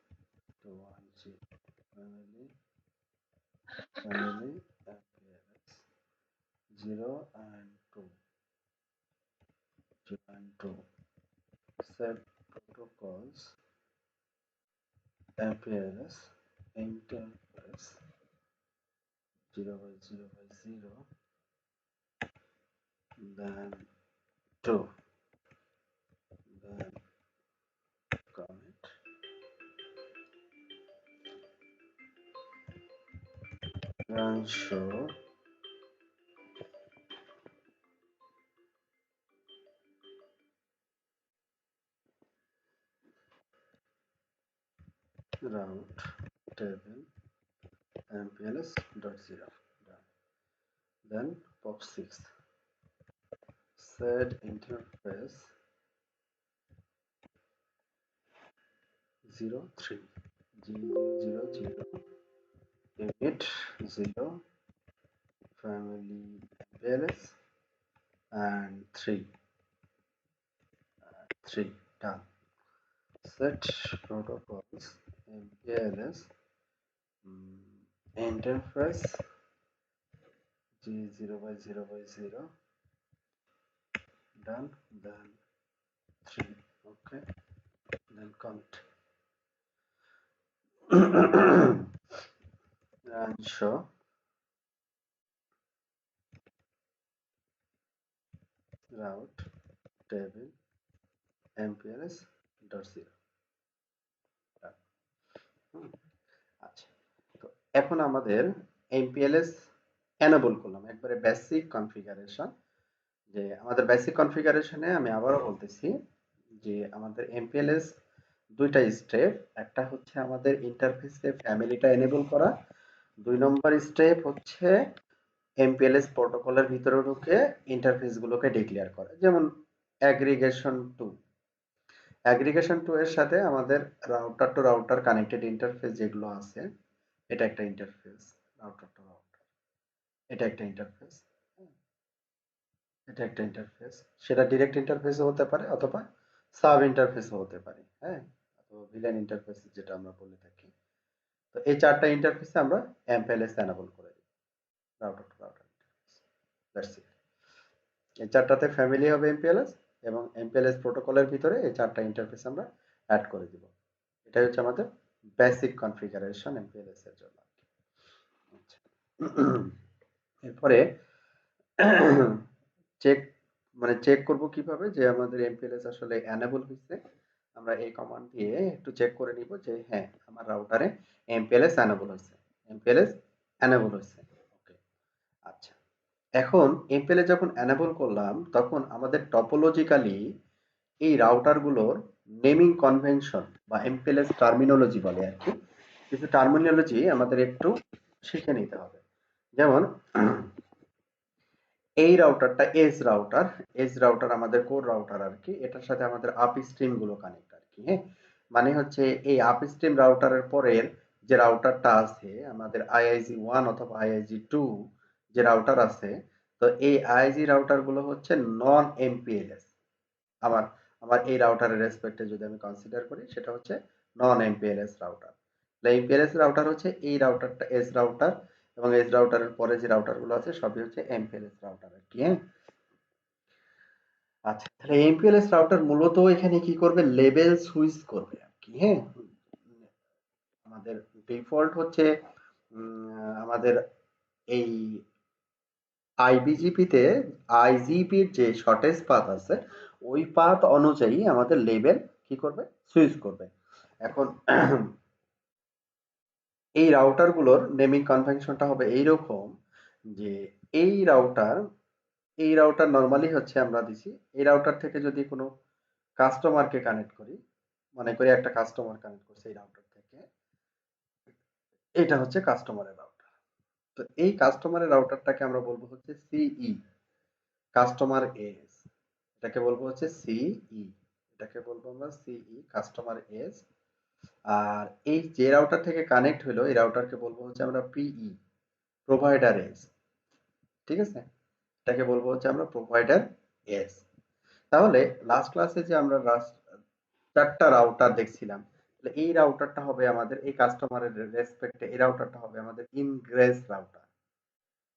2 1 0 family MPLS 0 and 2 0 and 2 set protocols MPLS interface 0/0/0 then 2 then commit and show route table MPLS.0. Then pop6 set interface 03 G000 unit 0 family MPLS and 3 done. Set protocols MPLS interface G0/0/0 done then 3 okay then commit and show route table MPLS.0. আচ্ছা তো এখন আমাদের MPLS enable করলাম একবারে basic configuration যে আমাদের basic কনফিগারেশনে আমি আবারও বলতেছি যে আমাদের MPLS দুইটা স্টেপ একটা হচ্ছে আমাদের ইন্টারফেসে ফ্যামিলিটা এনেবল করা 2 নম্বর স্টেপ হচ্ছে MPLS প্রোটোকলের ভিতরে ঢুকে ইন্টারফেস গুলোকে ডিক্লেয়ার করা যেমন অ্যাগ্রিগেশন 2 এর সাথে আমাদের router to router connected interface যেগুলো আছে এটা একটা ইন্টারফেস রাউটার টু রাউটার এটা একটা ইন্টারফেস এটা একটা ইন্টারফেস সেটা ডিরেক্ট ইন্টারফেসও হতে পারে অথবা সাব ইন্টারফেসও হতে পারে হ্যাঁ অথবা ভিলেন ইন্টারফেস যেটা আমরা বলে থাকি তো এই চারটা ইন্টারফেসে আমরা MPLS এনেবল করে দিই router to router interface that's it এই চারটাতে ফ্যামিলি হবে MPLS এবং MPLS প্রোটোকলের ভিতরে এই চারটা ইন্টারফেস আমরা অ্যাড করে দিব এটাই হচ্ছে আমাদের বেসিক কনফিগারেশন MPLS এর জন্য আচ্ছা এরপরে চেক চেক করব কিভাবে যে আমাদের MPLS আসলে এনেবল হয়েছে আমরা এই কমান্ড দিয়ে একটু চেক করে নিব যে হ্যাঁ আমার রাউটারে MPLS এনেবল হয়েছে MPLS এনেবল হয়েছে ওকে আচ্ছা এখন এমপিএলএস যখন এনেবল করলাম তখন আমাদের টপোলজিক্যালি এই রাউটারগুলোর নেমিং কনভেনশন বা এমপিএলএস টার্মিনোলজি বলে আর কি, কিছু টার্মিনোলজি আমাদের একটু শিখে নিতে হবে। যেমন এই রাউটারটা এজ রাউটার আমাদের কোর রাউটার আর কি, এটার সাথে আমাদের আপ স্ট্রিম গুলো কানেক্ট আর কি। হ্যাঁ, মানে হচ্ছে এই আপ স্ট্রিম রাউটারের পরের যে রাউটারটা আছে আমাদের আইআইজি 1 অথবা আইআইজি 2 যে রাউটার আছে, তো এই আইআইজি রাউটার গুলো হচ্ছে নন এমপিএলএস। আমার আমার এই রাউটারের রেসপেক্টে যদি আমি কনসিডার করি সেটা হচ্ছে নন এমপিএলএস রাউটার। এমপিএলএস রাউটার হচ্ছে এই রাউটারটা এজ রাউটার, এবং এজ রাউটারের পরে যে রাউটার গুলো আছে সবই হচ্ছে এমপিএলএস রাউটার আর কি। হ্যাঁ, আচ্ছা, তাহলে এমপিএলএস রাউটার মূলত এখানে কি করবে, লেভেল সুইচ করবে আর কি। হ্যাঁ, আমাদের ডিফল্ট হচ্ছে আমাদের এই আইবিজিপিতে আইজিপির যে শর্টেজ পাথ আছে ওই পাথ অনুযায়ী আমাদের লেভেল কি করবে, সুইচ করবে। এখন এই রাউটারগুলোর নেমিং কনভেনশনটা হবে এইরকম যে এই রাউটার এই রাউটার নরমালি হচ্ছে আমরা দিছি, এই রাউটার থেকে যদি কোনো কাস্টমারকে কানেক্ট করি, মনে করি একটা কাস্টমার কানেক্ট করছে এই রাউটার থেকে, এটা হচ্ছে কাস্টমারের রাউটার। তো এই কাস্টমারের রাউটারটাকে আমরা বলবো হচ্ছে সিই, কাস্টমার এস। এটাকে বলবো হচ্ছে সিই, এটাকে বলবো আমরা সিই, কাস্টমার এস। আর এই যে রাউটার থেকে কানেক্ট হলো এই রাউটারকে বলবো হচ্ছে আমরা পিই, প্রোভাইডার এস। ঠিক আছে, এটাকে বলবো হচ্ছে আমরা প্রোভাইডার এস। তাহলে লাস্ট ক্লাসে যে আমরা চারটা রাউটার দেখছিলাম, তাহলে এই রাউটারটা হবে আমাদের এই কাস্টমারের রেসপেক্টে, এই রাউটারটা হবে আমাদের ইনগ্রেস রাউটার।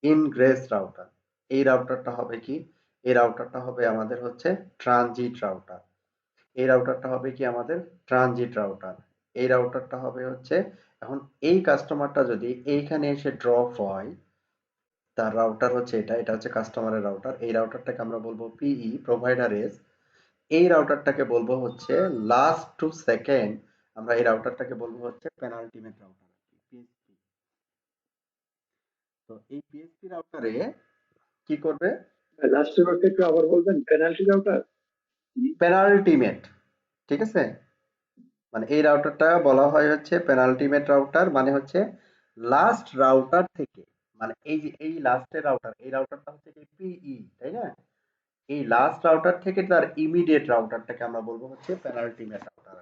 ইনগ্রেস রাউটার, এই রাউটারটা হবে কি, এই রাউটারটা হবে আমাদের হচ্ছে ট্রানজিট রাউটার। এই রাউটারটা হবে কি আমাদের ট্রানজিট রাউটার। এই রাউটারটা হবে হচ্ছে, এখন এই কাস্টমারটা যদি এইখানে এসে ড্রপ হয়, তার রাউটার হচ্ছে এটা, এটা হচ্ছে কাস্টমারের রাউটার, এই রাউটারটাকে আমরা বলবো পিই, প্রোভাইডার এস। এই রাউটারটাকে বলবো হচ্ছে লাস্ট টু সেকেন্ড, আমরা এই রাউটারটাকে বলবো হচ্ছে পেনাল্টিমেট রাউটার, পিএসপি। তো এই পিএসপি রাউটারে কি করবে, লাস্টের বারটা একটু আবার বলবেন, পেনাল্টি রাউটার? পেনাল্টিমেট। ঠিক আছে, মানে এই রাউটারটা বলা হয় হচ্ছে পেনাল্টিমেট রাউটার, মানে হচ্ছে লাস্ট রাউটার থেকে, মানে এই যে এই লাস্টের রাউটার, এই রাউটারটা হচ্ছে পিই, তাই না, এই লাস্ট রাউটার থেকে তার ইমিডিয়েট রাউটারটাকে আমরা বলবো হচ্ছে পেনাল্টিমেট রাউটার।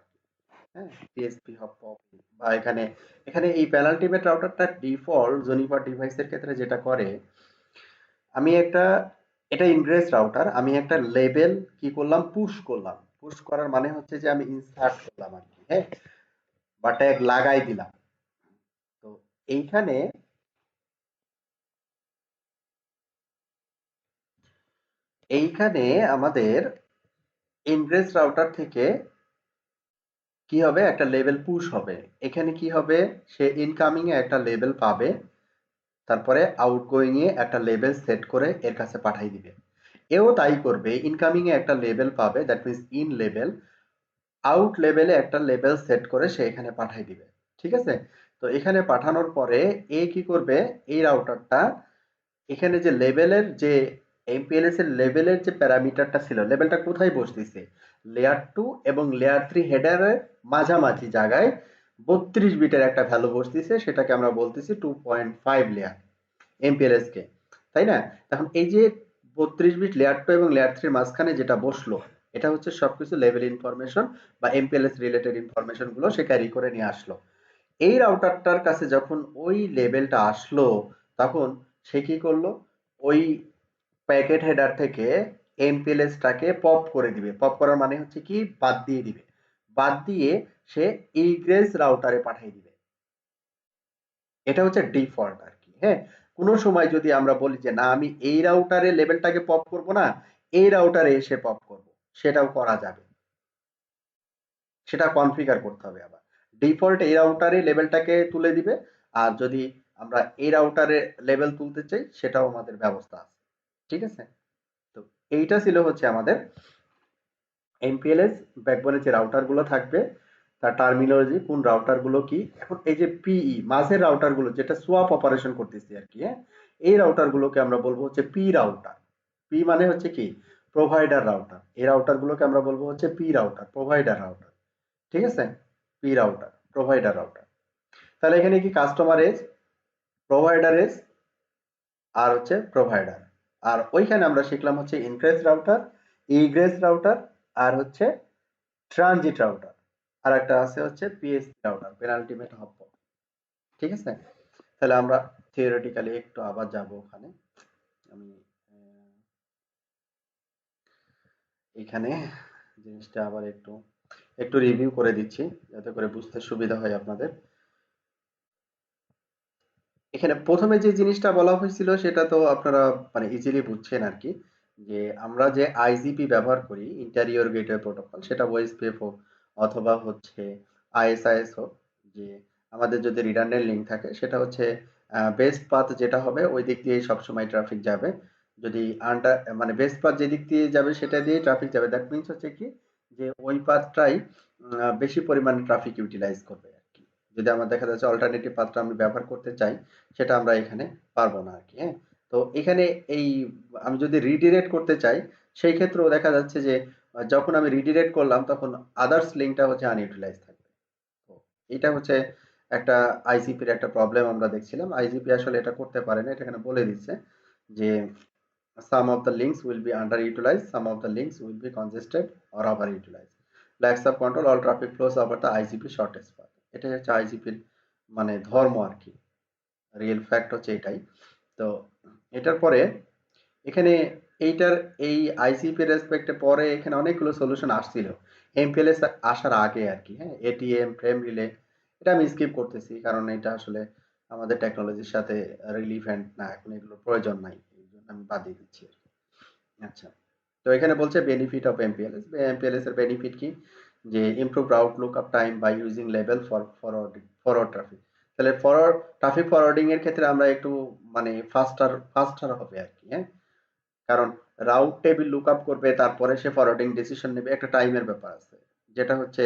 হ্যাঁ, পিএসপি হপ বা এখানে এখানে এই পেনাল্টিমেট রাউটারটা ডিফল্ট জেনিফার ডিভাইসের ক্ষেত্রে যেটা করে, আমি একটা, এটা ইনগ্রেস রাউটার, আমি একটা লেবেল কি করলাম, পুশ করলাম। পুশ করার মানে হচ্ছে যে আমি ইনসার্ট করলাম আর কি। হ্যাঁ, বা ট্যাগ লাগাই দিলাম। তো এইখানে এইখানে আমাদের ইনগ্রেস রাউটার থেকে কি হবে, একটা লেভেল পুশ হবে। এখানে কি হবে, সে ইনকামিং এ একটা লেভেল পাবে, তারপরে আউটগোয়িং এ একটা লেভেল সেট করে এর কাছে পাঠাই দিবে। এও তাই করবে, ইনকামিং এ একটা লেভেল পাবে, that means in level, out লেভেলে একটা লেভেল সেট করে সে এখানে পাঠাই দিবে। ঠিক আছে, তো এখানে পাঠানোর পরে এ কি করবে, এই রাউটারটা এখানে যে লেভেলের যে এমপিএলএস এর লেভেলের যে প্যারামিটারটা ছিল, লেভেলটা কোথায় বসতেছে, লেয়ার 2 এবং লেয়ার 3 হেডারের মাঝামাঝি জায়গায় 32 বিটের একটা ভ্যালু বসতেছে, সেটাকে আমরা বলতেছি 2.5 লেয়ার এমপিএলএস কে, তাই না। এখন এই যে 32 বিট লেয়ার 2 এবং লেয়ার 3 এর মাঝখানে যেটা বসলো, এটা হচ্ছে সবকিছু লেভেল ইনফরমেশন বা এমপিএলএস রিলেটেড ইনফরমেশন গুলো সে ক্যারি করে নিয়ে আসলো। এই রাউটারটার কাছে যখন ওই লেভেলটা আসলো, তখন সে কি করলো, ওই প্যাকেট হেডার থেকে এমপিএলএসটাকে পপ করে দিবে। পপ করার মানে হচ্ছে কি, বাদ দিয়ে দিবে। বাদ দিয়ে সে ইগ্রেস রাউটারে পাঠিয়ে দিবে। এটা হচ্ছে ডিফল্ট আর কি। হ্যাঁ, কোনো সময় যদি আমরা বলি যে না আমি এই রাউটারে লেভেলটাকে পপ করব না, এই রাউটারে এসে পপ করব, সেটাও করা যাবে। সেটা কনফিগার করতে হবে আবার। ডিফল্ট এই রাউটারে লেভেলটাকে তুলে দিবে, আর যদি আমরা এই রাউটারে লেভেল তুলতে চাই সেটাও আমাদের ব্যবস্থা আছে। ঠিক আছে, তো এইটা ছিল হচ্ছে আমাদের এমপিএলএস ব্যাকবোনে যে রাউটার গুলো থাকবে তার টার্মিনোলজি, কোন রাউটার গুলো কি। এখন এই যে পিই মাঝের রাউটার গুলো যেটা সোয়াপ অপারেশন করতেছি আর কি, হ্যাঁ, এই রাউটার গুলোকে আমরা বলবো হচ্ছে পি রাউটার। পি মানে হচ্ছে কি প্রোভাইডার রাউটার। এই রাউটার গুলোকে আমরা বলবো হচ্ছে পি রাউটার, প্রোভাইডার রাউটার। ঠিক আছে, পি রাউটার, প্রোভাইডার রাউটার। তাহলে এখানে কি কাস্টমার এজ, প্রোভাইডার এজ, আর হচ্ছে প্রোভাইডার। আর ওইখানে আমরা শিখলাম হচ্ছে ইনগ্রেস রাউটার, ইগ্রেস রাউটার, আর হচ্ছে ট্রানজিট রাউটার। আর একটা আছে হচ্ছে পিএসসি রাউটার, পেনাল্টিমেট হপ। ঠিক আছে, তাহলে আমরা থিওরিটিক্যালি একটু আবার যাব ওখানে। আমি এখানে জিনিসটা আবার একটু একটু রিভিউ করে দিচ্ছি যাতে করে বুঝতে সুবিধা হয় আপনাদের। এখানে প্রথমে যে জিনিসটা বলা হয়েছিল সেটা তো আপনারা মানে ইজিলি বুঝছেন আর কি, যে আমরা যে আইজিপি ব্যবহার করি, ইন্টারিয়র গেটওয়ে প্রোটোকল, সেটা ওএসপিএফ হোক অথবা হচ্ছে আইএসআইএস হোক, যে আমাদের যদি রিডান্ডেন্ট লিঙ্ক থাকে সেটা হচ্ছে বেস্ট পাথ যেটা হবে ওই দিক দিয়ে সবসময় ট্রাফিক যাবে। যদি আন্ডার মানে বেস্ট পাথ যেদিক দিয়ে যাবে সেটা দিয়ে ট্রাফিক যাবে, দ্যাট মিনস হচ্ছে কি যে ওই পাথটাই বেশি পরিমাণে ট্রাফিক ইউটিলাইজ করবে আর কি। যদি আমার দেখা যাচ্ছে অল্টারনেটিভ পাথটা আমি ব্যবহার করতে চাই, সেটা আমরা এখানে পারবো না আর কি, হ্যাঁ। তো এখানে এই আমি যদি রিডিরেক্ট করতে চাই সেই ক্ষেত্রেও দেখা যাচ্ছে যে যখন আমি রিডিরেক্ট করলাম তখন আদার্স লিঙ্কটা হচ্ছে আনইউটিলাইজ থাকবে। তো এটা হচ্ছে একটা আইজিপির একটা প্রবলেম আমরা দেখছিলাম। আইজিপি আসলে এটা করতে পারে না, এটা এখানে বলে দিচ্ছে যে some of the links will be underutilized, some of the links will be congested or overutilized. Lacks of control, all traffic flows over the IGP shortest path. এটাই হচ্ছে আইজিপির মানে ধর্ম আর কি, রিয়েল ফ্যাক্ট হচ্ছে এটাই। তো এটার পরে এখানে এইটার এই আইসিপি রেসপেক্টে পরে এখানে অনেকগুলো সলিউশন আসছিল এমপিএলএস আসার আগে আর কি, হ্যাঁ। এটিএম, ফ্রেম রিলে, এটা আমি স্কিপ করতেছি কারণ এটা আসলে আমাদের টেকনোলজির সাথে রিলিভেন্ট না, এখন এগুলোর প্রয়োজন নাই, এই জন্য আমি বাদ দিয়ে দিচ্ছি আর কি। আচ্ছা, তো এখানে বলছে বেনিফিট অফ এমপিএলএস। এমপিএলএস এর বেনিফিট কি, যে improve route lookup time by using লেভেল ফর ফরওয়ার্ড ট্রাফিক। তাহলে ফরওয়ার্ড ট্রাফিক ফরওয়ার্ডিং এর ক্ষেত্রে আমরা একটু মানে ফাস্টার হবে আর কি, হ্যাঁ। কারণ রাউট টেবিল লুকআপ করবে তারপরে সে ফরওয়ার্ডিং ডিসিশন নেবে, একটা টাইমের ব্যাপার আছে। যেটা হচ্ছে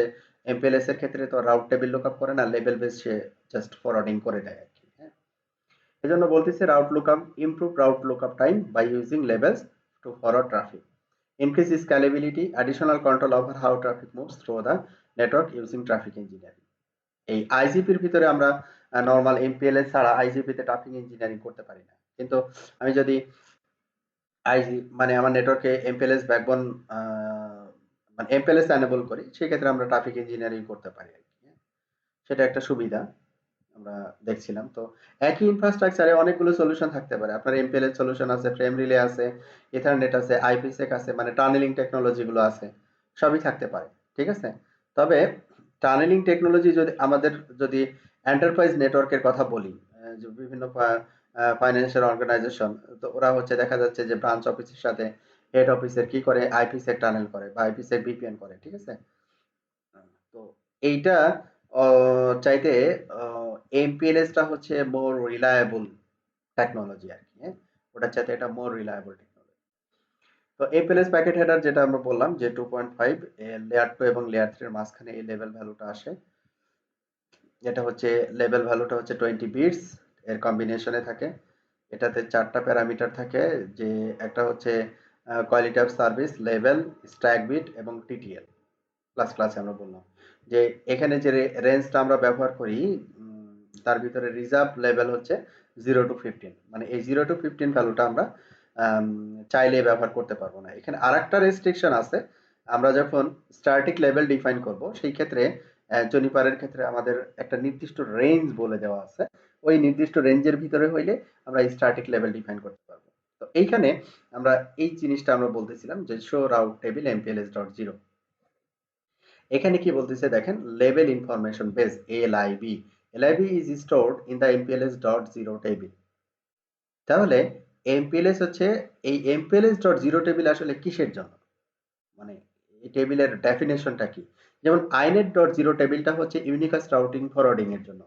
এমপিএলএস এর ক্ষেত্রে তো রাউট টেবিল লুকআপ করে না, লেভেল বেস সে জাস্ট ফরওয়ার্ডিং করে দেয় আর কি, হ্যাঁ। এজন্য বলতেছে route lookup, improve route lookup time by using labels to forward traffic, increase scalability, additional control over how traffic moves through the network using traffic engineering. এই আইজিপির ভিতরে আমরা নরমাল এমপিএলএস ছাড়া আইজিপিতে ট্রাফিক ইঞ্জিনিয়ারিং করতে পারি না, কিন্তু আমি যদি আইজি মানে আমার নেটওয়ার্কে এমপিএলএস ব্যাকবোন মানে এমপিএলএস এনেবল করি সেক্ষেত্রে আমরা ট্রাফিক ইঞ্জিনিয়ারিং করতে পারি আর কি, হ্যাঁ? সেটা একটা সুবিধা আমরা দেখছিলাম। তো একই ইনফ্রাস্ট্রাকচারে অনেকগুলো সলিউশন থাকতে পারে, আপনার এমপিএলএস সলিউশন আছে, ফ্রেম রিলে আছে, ইথারনেট আছে, আইপিসেক আছে, মানে টানেলিং টেকনোলজি গুলো আছে, সবই থাকতে পারে। ঠিক আছে, তবে টানেলিং টেকনোলজি যদি আমাদের যদি এন্টারপ্রাইজ নেটওয়ার্কের কথা বলি, যে বিভিন্ন ফাইন্যান্সিয়াল অর্গানাইজেশন, তো ওরা হচ্ছে দেখা যাচ্ছে যে ব্রাঞ্চ অফিসের সাথে হেড অফিসের কি করে আইপিসেক টানেল করে বা আইপিসেক ভিপিএন করে। ঠিক আছে, তো এইটা চাইতে এমপিএলএস টা হচ্ছে মোর রিলায়েবল টেকনোলজি আর কি, হ্যাঁ। ওটার চাইতে এটা মোর রিলায়েবল টেকনোলজি। তো এমপিএলএস প্যাকেট হেডার যেটা আমরা বললাম যে 2.5 লেয়ার 2 এবং লেয়ার 3 এর মাঝখানে এই লেভেল ভ্যালুটা আসে। এটা হচ্ছে লেভেল ভ্যালুটা হচ্ছে 20 বিটস এর কম্বিনেশনে থাকে। এটাতে 4টা প্যারামিটার থাকে, যে একটা হচ্ছে কোয়ালিটি অফ সার্ভিস, লেভেল, স্ট্যাক বিট এবং টিটিএল। ক্লাসে আমরা বললাম যে এখানে যে রেঞ্জটা আমরা ব্যবহার করি, তার ভিতরে রিজার্ভ লেভেল হচ্ছে 0 to 15, মানে এই 0 to 15 ভ্যালুটা আমরা চাইলে ব্যবহার করতে পারবো না। এখানে আরেকটা রেস্ট্রিকশন আছে, আমরা যখন স্ট্যাটিক লেভেল ডিফাইন করব সেই ক্ষেত্রে জুনিপারের ক্ষেত্রে আমাদের একটা নির্দিষ্ট রেঞ্জ বলে দেওয়া আছে, ওই নির্দিষ্ট রেঞ্জের ভিতরে হইলে আমরা স্ট্যাটিক লেভেল ডিফাইন করতে পারবো। তো এইখানে আমরা এই জিনিসটা আমরা বলতেছিলাম যে show route table MPLS dot zero. এখানে কি বলতেছে দেখেন, লেভেল information base LIB, LIB is stored in the MPLS dot zero table. তাহলে এমপিএলএস হচ্ছে এই এমপিএলএস ডট জিরো টেবিল আসলে কিসের জন্য, মানে এই টেবিলের ডেফিনেশনটা কি। যেমন আইনেট ডট জিরো টেবিলটা হচ্ছে ইউনিকাস্ট রাউটিং ফরওয়ার্ডিং এর জন্য,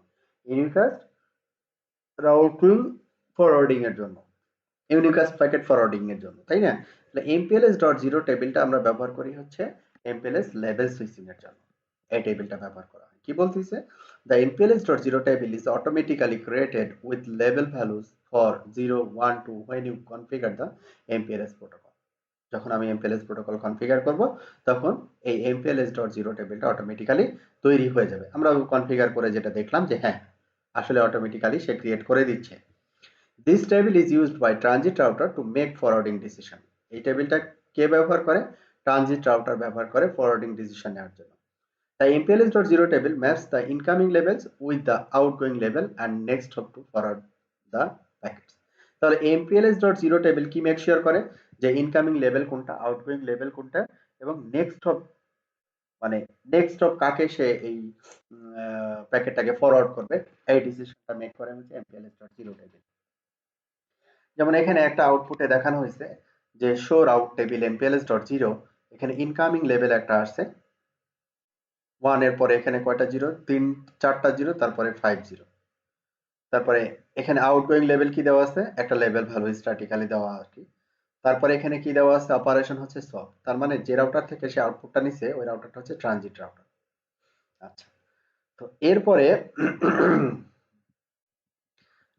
ইউনিকাস্ট রাউটিং ফরওয়ার্ডিং এর জন্য, ইউনিকাস্ট প্যাকেট ফরওয়ার্ডিং এর জন্য, তাই না। তাহলে এমপিএলএস ডট জিরো টেবিলটা আমরা ব্যবহার করি হচ্ছে এমপিএলএস লেভেল সুইচিং এর জন্য। এই টেবিলটা ব্যবহার করা হয়। কি বলতেছে? The MPLS.0 table is automatically created with label values for 0, 1, 2 when you configure the MPLS protocol. যখন আমি MPLS প্রোটোকল কনফিগার করব তখন এই MPLS.0 টেবিলটা অটোমেটিক্যালি তৈরি হয়ে যাবে। আমরা কনফিগার করে যেটা দেখলাম যে হ্যাঁ আসলে অটোমেটিক্যালি সে ক্রিয়েট করে দিচ্ছে। This table is used by transit router to make forwarding decision. এই টেবিলটা কে ব্যবহার করে? ট্রানজিট রাউটার ব্যবহার করে ফরওয়ার্ডিং ডিসিশন নেওয়ার জন্য। The MPLS.0 table maps the incoming labels with the outgoing label and next hop to forward the packets. তাহলে MPLS.0 table কি মেক শিওর করে যে ইনকামিং লেভেল কোনটা, আউটগোয়িং লেভেল কোনটা এবং নেক্সট হপ মানে নেক্সট হপ কাকে সে এই প্যাকেটটাকে ফরওয়ার্ড করবে এই ডিসিশনটা মেক করে হচ্ছে MPLS.0 টেবিল। যেমন এখানে একটা আউটপুটে দেখানো হয়েছে যে শো রাউট টেবিল MPLS.0, এখানে ইনকামিং লেভেল একটা আসছে 1 এর পরে এখানে কয়টা জিরো, 4টা জিরো, তারপরে 5 জিরো। তারপরে এখানে আউটগোয়িং লেভেল কি দেওয়া আছে? একটা লেভেল ভ্যালু স্ট্যাটিক্যালি দেওয়া আর কি। তারপরে এখানে কি দেওয়া আছে? অপারেশন হচ্ছে সব। তার মানে যে রাউটার থেকে সে আউটপুটটা নিছে ওই রাউটারটা হচ্ছে ট্রানজিট রাউটার। আচ্ছা, তো এরপরে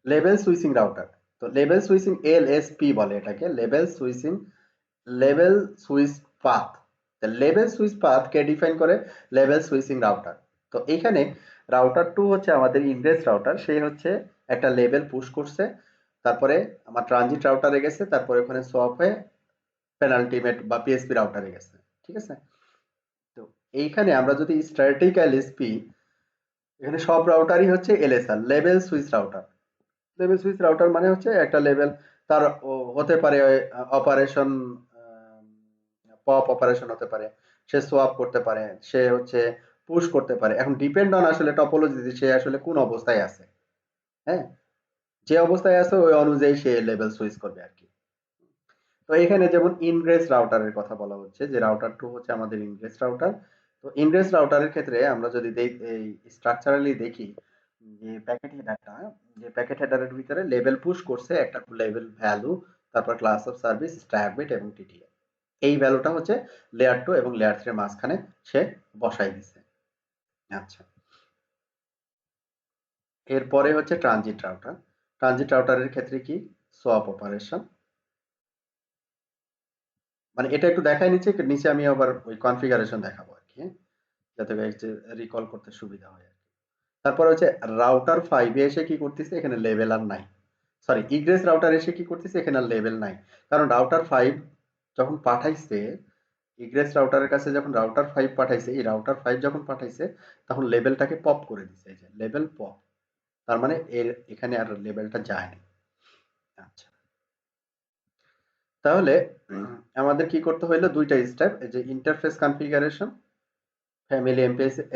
লেভেল সুইচিং রাউটার। তো লেভেল সুইচিং এলএসপি বলে এটাকে, লেভেল সুইচ পাথ। লেভেল সুইচ পাথ কে ডিফাইন করে? লেভেল সুইচিং রাউটার। তো এখানে রাউটার 2 হচ্ছে আমাদের ইনগ্রেস রাউটার, সে হচ্ছে একটা লেভেল পুশ করছে, তারপরে আমার ট্রানজিট রাউটারে গেছে, তারপরে ওখানে সোয়াপ হয়ে পেনাল্টিমেট বা পিএসপি রাউটারে গেছে। ঠিক আছে? তো এইখানে আমরা যদি স্ট্যাটিক এলএসপি, এখানে সব রাউটারই হচ্ছে এলএসআর, লেভেল সুইচ রাউটার। লেভেল সুইচ রাউটার মানে হচ্ছে একটা লেভেল তার হতে পারে অপারেশন, পপ অপারেশন হতে পারে, সে সোয়াপ করতে পারে, সে হচ্ছে পুশ করতে পারে। এখন ডিপেন্ড অন আসলে টপোলজি সে আসলে কোন অবস্থায় আছে। হ্যাঁ, যে অবস্থায় আছে ওই অনুযায়ী সে লেভেল সুইচ করবে আর কি। তো এখানে যেমন ইনগ্রেস রাউটারের কথা বলা হচ্ছে যে রাউটার 2 হচ্ছে আমাদের ইনগ্রেস রাউটার। তো ইনগ্রেস রাউটারের ক্ষেত্রে আমরা যদি এই স্ট্রাকচারালি দেখি যে প্যাকেট হেডারের ভিতরে লেভেল পুশ করছে একটা লেভেল ভ্যালু, তারপর class of service, stack bit এবং টিটিএল। এই ভ্যালুটা হচ্ছে লেয়ার 2 এবং লেয়ার 3 এর মাঝখানে সে বসাই দিছে। আচ্ছা, এরপরে হচ্ছে ট্রানজিট রাউটার। ট্রানজিট রাউটারের ক্ষেত্রে কি? Swap operation. মানে এটা একটু দেখাই নিচ্ছে, নিচে আমি আবার ওই কনফিগারেশন দেখাবো আর কি, যাতে রিকল করতে সুবিধা হয় আর কি। তারপর হচ্ছে রাউটার 5 এ এসে কি করতেছে? এখানে লেভেল আর নাই। সরি, ইগ্রেস রাউটার এসে কি করতেছে? এখানে আর লেভেল নাই। কারণ রাউটার 5 যখন পাঠাইছে, ইগ্রেস রাউটারের কাছে যখন রাউটার 5 পাঠাইছে, এই রাউটার 5 যখন পাঠাইছে তখন লেভেলটাকে পপ করে দিছে, এই যে লেভেল পপ। তার মানে এখানে আর লেভেলটা যায় না। আচ্ছা, তাহলে আমাদের কি করতে হইলো? দুইটা স্টেপ, এই যে ইন্টারফেস কনফিগারেশন, ফ্যামিলি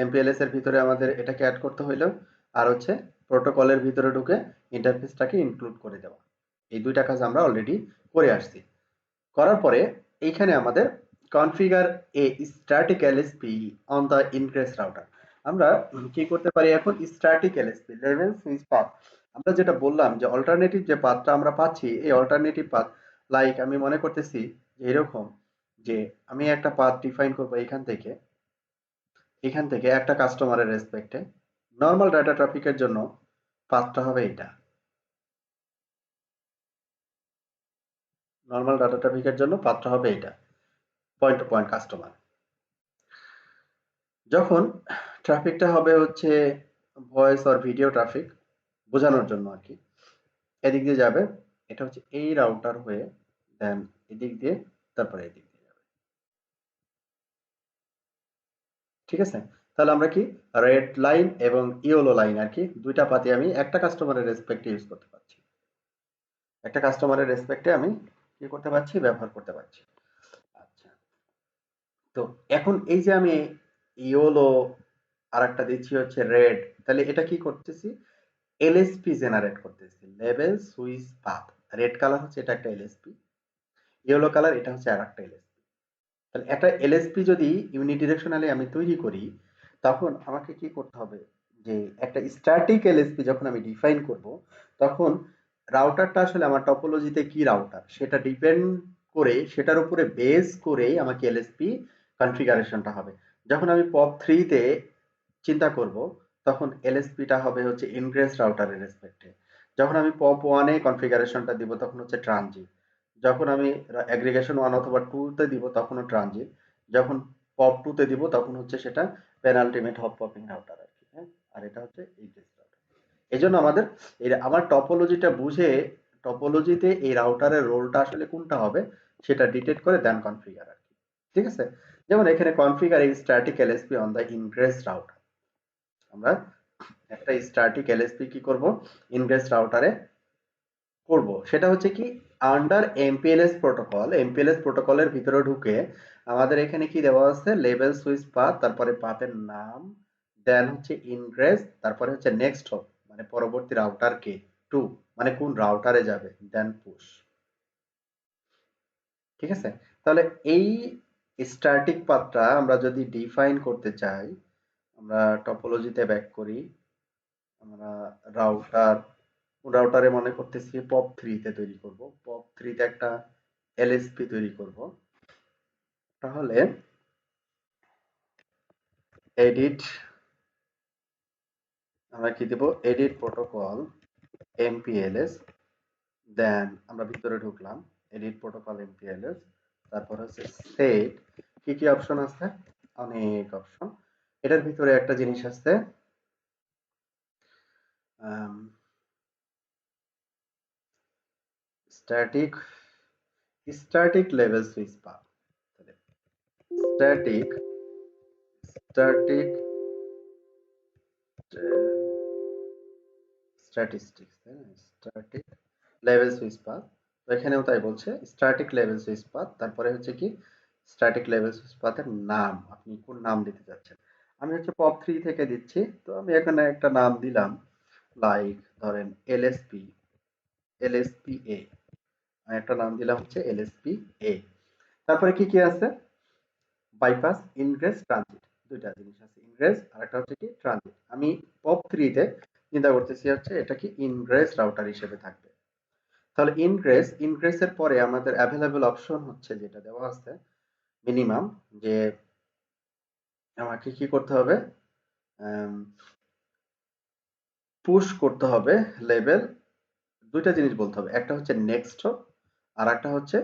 এমপিএলএস এর ভিতরে আমাদের এটাকে অ্যাড করতে হইলো, আর হচ্ছে প্রোটোকলের ভিতরে ঢুকে ইন্টারফেসটাকে ইনক্লুড করে দেওয়া। এই দুইটা কাজ আমরা অলরেডি করে আসছি। করার পরে এইখানে আমাদের configure A static LSP on the ingress router. আমরা কি করতে পারি এখন? Static LSP level switch path. আমরা যেটা বললাম যে অল্টারনেটিভ যে পাথটা আমরা পাচ্ছি, এই অল্টারনেটিভ পাথ লাইক আমি মনে করতেছি যে এরকম যে আমি একটা পাথ ডিফাইন করব এখান থেকে একটা কাস্টমারের রেসপেক্টে নরমাল ডাটা ট্রাফিকের জন্য পাথটা হবে এটা। নরমাল ডাটা ট্রাফিকের জন্য পাথটা হবে এটা, পয়েন্ট টু পয়েন্ট কাস্টমার। যখন ট্রাফিকটা হবে হচ্ছে ভয়েস অর ভিডিও ট্রাফিক বোঝানোর জন্য আর কি, এদিক দিয়ে যাবে, এটা হচ্ছে এই রাউটার হয়ে দেন এদিক দিয়ে, তারপরে এদিক দিয়ে যাবে। ঠিক আছে? তাহলে আমরা কি রেড লাইন এবং ইয়েলো লাইন আর কি দুইটা পাতি আমি একটা কাস্টমারের রেসপেক্টে ইউজ করতে পারছি, একটা কাস্টমারের রেসপেক্টে আমি কি করতে পারছি? ব্যবহার করতে পারছি। আচ্ছা, তো এখন এই যে আমি ইয়েলো আর একটা দিচ্ছি হচ্ছে রেড, তাহলে এটা কি করতেছি? এলএসপি জেনারেট করতেছি, level switch path. Red colour হচ্ছে এটা একটা এলএসপি, ইয়েলো কালার এটা হচ্ছে আর একটা এলএসপি। তাহলে একটা এলএসপি যদি ইউনিডিরেকশনালি আমি তৈরি করি তখন আমাকে কি করতে হবে? যে একটা স্ট্যাটিক এলএসপি যখন আমি ডিফাইন করব তখন রাউটারটা আসলে আমার টপোলজিতে কি রাউটার সেটা ডিপেন্ড করে, সেটার উপরে বেস করেই আমাকে এলএসপি কনফিগারেশনটা হবে। যখন আমি পপ 3 তে চিন্তা করব তখন এলএসপিটা হবে হচ্ছে ইনগ্রেস রাউটারের রেসপেক্টে। যখন আমি পপ 1 এ কনফিগারেশনটা দিব তখন হচ্ছে ট্রানজিট। যখন আমি অ্যাগ্রিগেশন 1 অথবা 2 তে দিব তখনও ট্রানজিট। যখন পপ 2 তে দিব তখন হচ্ছে সেটা পেনাল্টিমেট হপ পপিং রাউটার আর কি, হ্যাঁ? আর এটা হচ্ছে ইনগ্রেস রাউটার। এজন্য আমাদের আমার টপোলজিটা বুঝে টপোলজিতে এই রাউটারের রোলটা আসলে কোনটা হবে সেটা ডিটেক্ট করে দেন কনফিগার আর কি। ঠিক আছে? যেমন এখানে কনফিগার এই static LSP on the ingress router. আমরা একটা স্ট্যাটিক এলএসপি কি করব? ইনগ্রেস রাউটারে করব। সেটা হচ্ছে কি আন্ডার এমপিএলএস প্রোটোকল। এমপিএলএস প্রোটোকলের ভিতরে ঢুকে আমাদের এখানে কি দেওয়া আছে? লেভেল সুইচ পাথ, তারপরে পাথের নাম, দেন হচ্ছে ইনগ্রেস, তারপরে হচ্ছে নেক্সট হপ মানে পরবর্তী রাউটার কে, টু মানে কোন রাউটারে যাবে, দেন পুশ। ঠিক আছে? তাহলে এই স্ট্যাটিক পাথটা আমরা যদি ডিফাইন করতে চাই, আমরা টপোলজিতে ব্যাক করি। আমরা রাউটারে মনে করতেছি পপ 3 তে তৈরি করব। পপ 3 তে একটা এলএসপি তৈরি করব। তাহলে এডিট, আমরা কি দেব? এডিট প্রোটোকল এমপিএলএস, দেন আমরা ভিতরে ঢুকলাম, এডিট প্রোটোকল এমপিএলএস, তারপর হচ্ছে সেট। কি কি অপশন আছে? অনেক অপশন। এটার ভিতরে একটা জিনিস আছে স্ট্যাটিক স্ট্যাটিক লেভেল switch path. Static static statistics, তাই না? স্ট্যাটিক লেভেল সুইচ পাথ। তো এখানেও তাই বলছে স্ট্যাটিক লেভেল সুইচ পাথ। তারপরে হচ্ছে কি স্ট্যাটিক লেভেল সুইচ পাথের নাম, আপনি কোন নাম দিতে যাচ্ছেন। আমি হচ্ছে পপ 3 থেকে দিচ্ছি, তো আমি এখানে একটা নাম দিলাম, লাইক ধরেন এলএসপি, এলএসপি এ। আমি একটা নাম দিলাম হচ্ছে এলএসপি এ। তারপরে কি কি আছে? বাইপাস, ইনগ্রেস, ট্রানজিট, দুইটা জিনিস আছে, ইনগ্রেস আর একটা হচ্ছে কি ট্রানজিট। আমি পপ 3 তে চিন্তা করতেছি হচ্ছে এটা কি ইনগ্রেস রাউটার হিসেবে থাকবে। তাহলে ইনগ্রেসের পরে আমাদের অ্যাভেলেবল অপশন হচ্ছে যেটা দেওয়া আছে মিনিমাম, যে আমাকে কি করতে হবে? পুশ করতে হবে লেভেল। দুইটা জিনিস বলতে হবে, একটা হচ্ছে নেক্সট হপ আর একটা হচ্ছে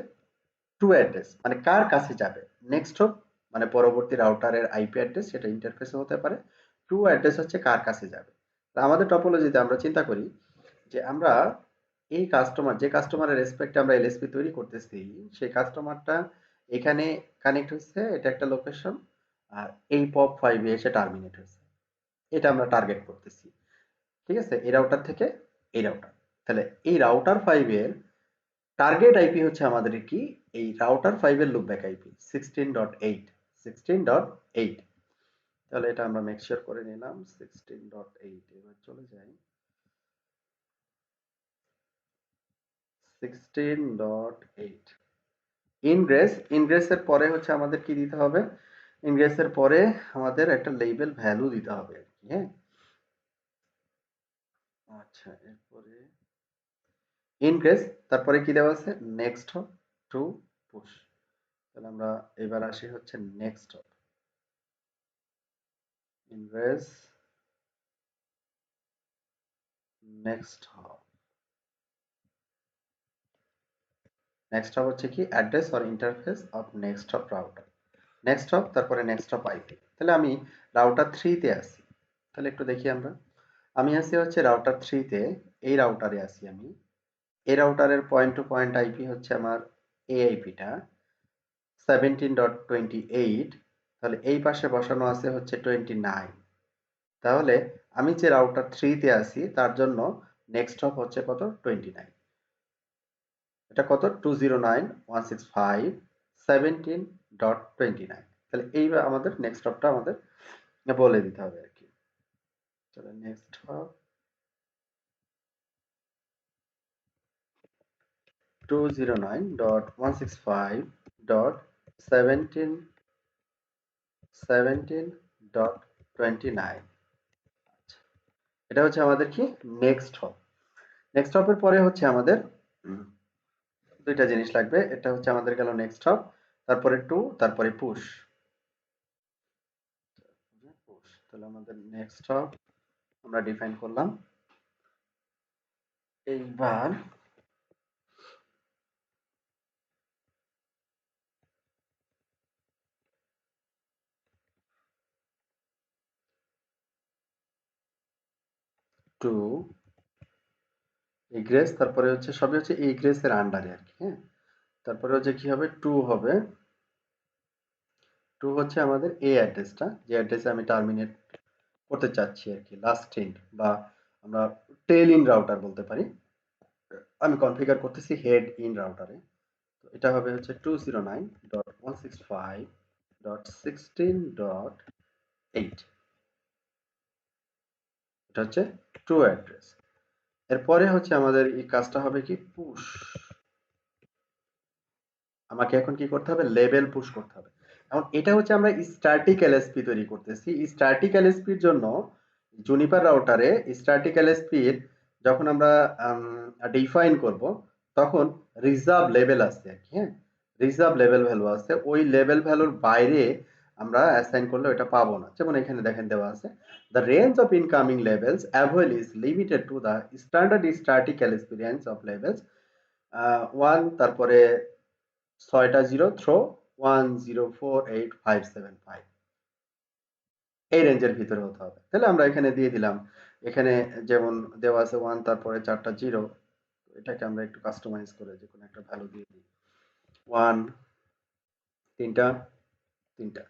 টু অ্যাড্রেস, মানে কার কাছে যাবে। নেক্সট হপ মানে পরবর্তী রাউটারের আইপি অ্যাড্রেস, সেটা ইন্টারফেসে হতে পারে। টু অ্যাড্রেস হচ্ছে কার কাছে যাবে। তা আমাদের টপোলজিতে আমরা চিন্তা করি যে আমরা এই কাস্টমার, যে কাস্টমারের রেসপেক্টে আমরা এলএসপি তৈরি করতেছি, সেই কাস্টমারটা এখানে কানেক্ট হচ্ছে, এটা একটা লোকেশন, আর এই পপ 5 এ এসে টার্মিনেট হচ্ছে, এটা আমরা টার্গেট করতেছি। ঠিক আছে? এই রাউটার থেকে এই রাউটার। তাহলে এই রাউটার 5 এর টার্গেট আইপি হচ্ছে আমাদের কি এই রাউটার 5 এর লুপব্যাক আইপি 16.8, 16.8। তাহলে এটা আমরা মেক শিওর করে নিলাম 16.8। এবার চলে যাই 16.8। ইনগ্রেসের পরে হচ্ছে আমাদের কি দিতে হবে? ইনগ্রেসের পরে আমাদের একটা লেবেল ভ্যালু দিতে হবে আর কি, হ্যাঁ? আচ্ছা, এরপরে ইনগ্রেস, তারপরে কি দেওয়া আছে? Next hop, two push. তাহলে আমরা এবার আসি হচ্ছে next hop, ingress, next hop. Next hop হচ্ছে কি address or interface of next hop router. Next hop, তারপরে নেক্সট হপ আইপি। তাহলে আমি রাউটার 3 তে আছি। তাহলে একটু দেখি আমরা। আমি আছি হচ্ছে রাউটার 3 তে, এই রাউটারে আছি আমি। এই রাউটারের পয়েন্ট টু পয়েন্ট আইপি হচ্ছে আমার এই আইপিটা 17.28। তাহলে এই পাশে বসানো আছে হচ্ছে 29। তাহলে আমি যে রাউটার 3 তে আছি তার জন্য নেক্সট হপ হচ্ছে কত? 29। এটা কত? 209.165.17.29। তাহলে এইবার আমাদের নেক্সট হপটা আমাদের বলে দিতে হবে আর কি। তাহলে নেক্সট হপ 209.165.17.29। এটা হচ্ছে আমাদের কি নেক্সট হপ। নেক্সট হপের পরে হচ্ছে আমাদের দুইটা জিনিস লাগবে। এটা হচ্ছে আমাদের গেল নেক্সট হপ, তারপরে টু, তারপরে পুশ। তাহলে আমাদের নেক্সট হপ আমরা ডিফাইন করলাম। এইবার টু ইগ্রেস, তারপরে হচ্ছে সবই হচ্ছে ইগ্রেস এর আন্ডারে আর কি। হ্যাঁ, তারপরে হচ্ছে কি হবে, টু হবে, টু হচ্ছে আমাদের এই অ্যাড্রেসটা, যে অ্যাড্রেসে আমি টার্মিনেট করতে চাচ্ছি আর কি, লাস্ট ইন বা আমরা টেল ইন রাউটার বলতে পারি। আমি কনফিগার করতেছি হেড ইন রাউটারে। তো এটা হবে হচ্ছে 209.165.16.8, এটা হচ্ছে ট্রু অ্যাড্রেস। এরপরে হচ্ছে আমাদের এই কাজটা হবে কি, পুশ। আমাকে এখন কি করতে হবে, লেভেল পুশ করতে হবে। এখন এটা হচ্ছে আমরা স্ট্যাটিক এলএসপি তৈরি করতেছি। স্ট্যাটিক এলএসপির জন্য জুনিপার রাউটারে স্ট্যাটিক এলএসপির যখন আমরা ডিফাইন করব, তখন রিজার্ভ লেভেল আছে আর কি। হ্যাঁ, রিজার্ভ লেভেল ভ্যালু আছে, ওই লেভেল ভ্যালুর বাইরে আমরা অ্যাসাইন করলে এটা পাবো না। যেমন এখানে দেখেন দেওয়া আছে, the range of incoming levels available is limited to the standard static LSP range of levels 1, তারপরে 6টা 0 থ্রো 1048575, এই রেঞ্জের ভিতরে হতে হবে। তাহলে আমরা এখানে দিয়ে দিলাম, এখানে যেমন দেওয়া আছে 1, তারপরে 4টা 0, এটাকে আমরা একটু কাস্টমাইজ করে যে কোনো একটা ভ্যালু দিয়ে দিই। 1, 3টা 3টা,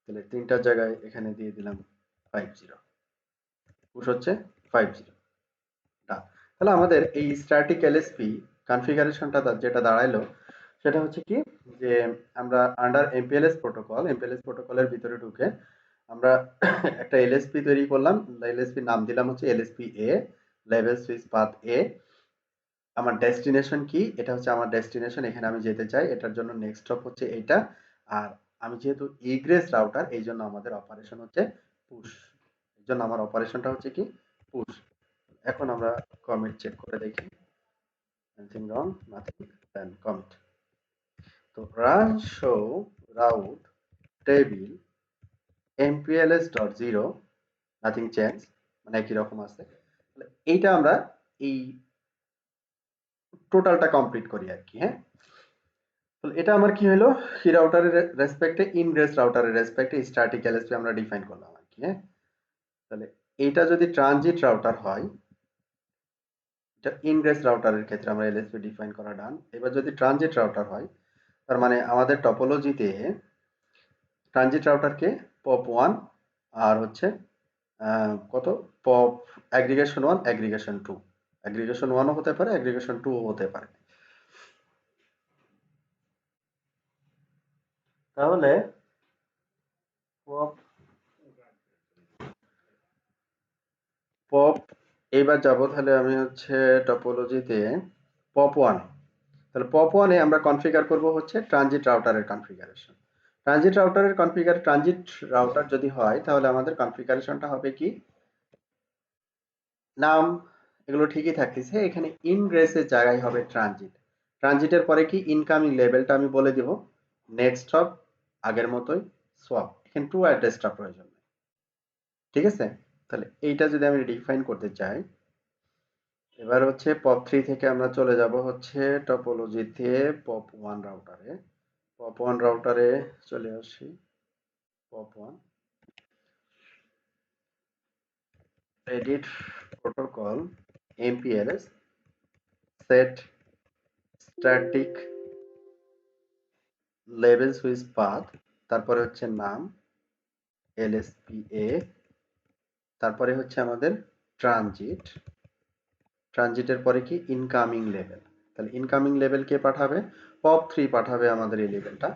তাহলে 3টার জায়গায় এখানে দিয়ে দিলাম 50, পুশ হচ্ছে 50। তাহলে আমাদের এই স্ট্যাটিক এলএসপি কনফিগারেশনটা যেটা দাঁড়াইলো, সেটা হচ্ছে কি, যে আমরা আন্ডার এমপিএলএস প্রোটোকলের ভিতরে ঢুকে আমরা একটা এলএসপি তৈরি করলাম। এলএসপি নাম দিলাম হচ্ছে এলএসপি এ, লেভেল সুইচ পাথ এ। আমার ডেস্টিনেশন কি, এটা হচ্ছে আমার ডেস্টিনেশন, এখানে আমি যেতে চাই, এটার জন্য নেক্সট স্টপ হচ্ছে এইটা। আর আমি যেহেতু ইগ্রেস রাউটার, এই জন্য আমাদের অপারেশন হচ্ছে পুশ, এই জন্য আমার অপারেশনটা হচ্ছে কি, পুশ। এখন আমরা কমিট চেক করে দেখি, anything wrong, nothing, then commit. তো run show route table mpls.0, nothing change, মানে একই রকম আছে। এইটা আমরা এই টোটালটা কমপ্লিট করি আর কি। হ্যাঁ, তো এটা আমার কি হলো, কি রাউটারের রেসপেক্টে, ইনগ্রেস রাউটারের রেসপেক্টে স্ট্যাটিক এলএসপি আমরা ডিফাইন করলাম আর কি। হ্যাঁ, তাহলে এইটা যদি ট্রানজিট রাউটার হয়, এটা ইনগ্রেস রাউটারের ক্ষেত্রে আমরা এলএসপি ডিফাইন করা ডান। এবার যদি ট্রানজিট রাউটার হয়, তার মানে আমাদের টপোলজিতে ট্রানজিট রাউটারকে পপ 1 আর হচ্ছে কত, পপ অ্যাগ্রিগেশন 1, অ্যাগ্রিগেশন 2, অ্যাগ্রিগেশন 1ও হতে পারে, অ্যাগ্রিগেশন 2ও হতে পারে। তাহলে পপ পপ এইবার যাব, তাহলে আমি হচ্ছে টপোলজিতে পপ 1, তাহলে পপ 1 এ আমরা কনফিগার করব হচ্ছে ট্রানজিট রাউটারের কনফিগারেশন। ট্রানজিট রাউটার যদি হয়, তাহলে আমাদের কনফিগারেশনটা হবে কি, নাম এগুলো ঠিকই থাকতেছে, এখানে ইনগ্রেসের জায়গায় হবে ট্রানজিট। ট্রানজিটের পরে কি, ইনকামিং লেভেলটা আমি বলে দিব, নেক্সট হপ আগের মতোই, সোয়াপ, এখানে ট্রু অ্যাড্রেসটা প্রয়োজন। ঠিক আছে, তাহলে এইটা যদি আমি ডিফাইন করতে চাই, এবার হচ্ছে পপ 3 থেকে আমরা চলে যাব হচ্ছে টপোলজিতে পপ 1 রাউটারে। পপ 1 রাউটারে চলে আসি, pop 1 edit protocol MPLS set static লেভেল সুইচ পাথ, তারপরে হচ্ছে নাম এলএসপিএ, তারপরে হচ্ছে আমাদের ট্রানজিট, ট্রানজিটের পরে কি, ইনকামিং লেভেল। তাহলে ইনকামিং লেভেল কে পাঠাবে, পপ 3 পাঠাবে আমাদের এই লেভেলটা।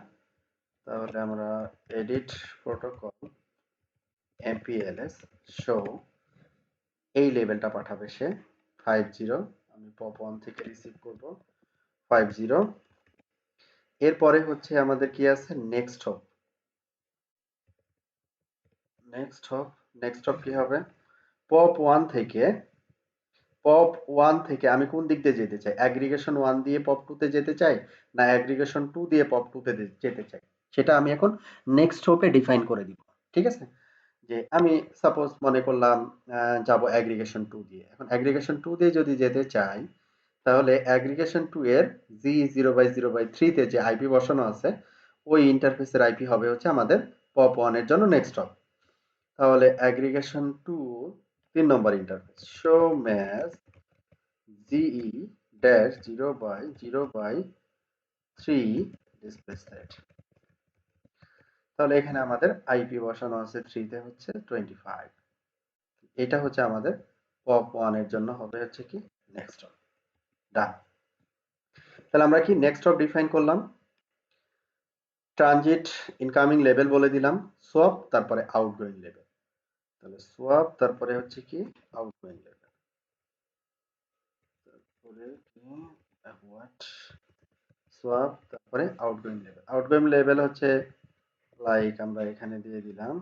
তাহলে আমরা এডিট প্রোটোকল এমপিএলএস শো, এই লেভেলটা পাঠাবে সে 50, আমি পপ 1 থেকে রিসিভ করব 50। এরপরে হচ্ছে আমাদের কি আছে, নেক্সট হপ। নেক্সট হপ কি হবে, পপ 1 থেকে আমি কোন দিক দিয়ে যেতে চাই, অ্যাগ্রিগেশন 1 দিয়ে পপ 2 তে যেতে চাই, না অ্যাগ্রিগেশন 2 দিয়ে পপ 2 তে যেতে চাই, সেটা আমি এখন নেক্সট হপে ডিফাইন করে দিব। ঠিক আছে, যে আমি সাপোজ মনে করলাম যাব অ্যাগ্রিগেশন 2 দিয়ে। এখন অ্যাগ্রিগেশন 2 দিয়ে যদি যেতে চাই তাহলে অ্যাগ্রিগেশন 2 এর G0/0/3 তে যে আইপি বসানো আছে ওই ইন্টারফেসের আইপি হবে হচ্ছে আমাদের পপ 1 এর জন্য নেক্সট হব। তাহলে অ্যাগ্রিগেশন 2 3 নম্বর interface show match GE-0/0/3 display set. তাহলে এখানে আমাদের আইপি বসানো আছে 3 তে হচ্ছে 25। এটা হচ্ছে আমাদের পপ 1 এর জন্য হবে হচ্ছে কি নেক্সট হব। ডান। তাহলে আমরা কি নেক্সট হব ডিফাইন করলাম, ট্রানজিট ইনকামিং লেভেল বলে দিলাম, সোয়াপ তারপরে আউটগোয়িং লেভেল। তাহলে সোয়াপ তারপরে হচ্ছে কি আউটগোয়িং লেভেল, তারপরে কি হোয়াট সোয়াপ তারপরে আউটগোয়িং লেভেল। আউটগোয়িং লেভেল হচ্ছে লাইক আমরা এখানে দিয়ে দিলাম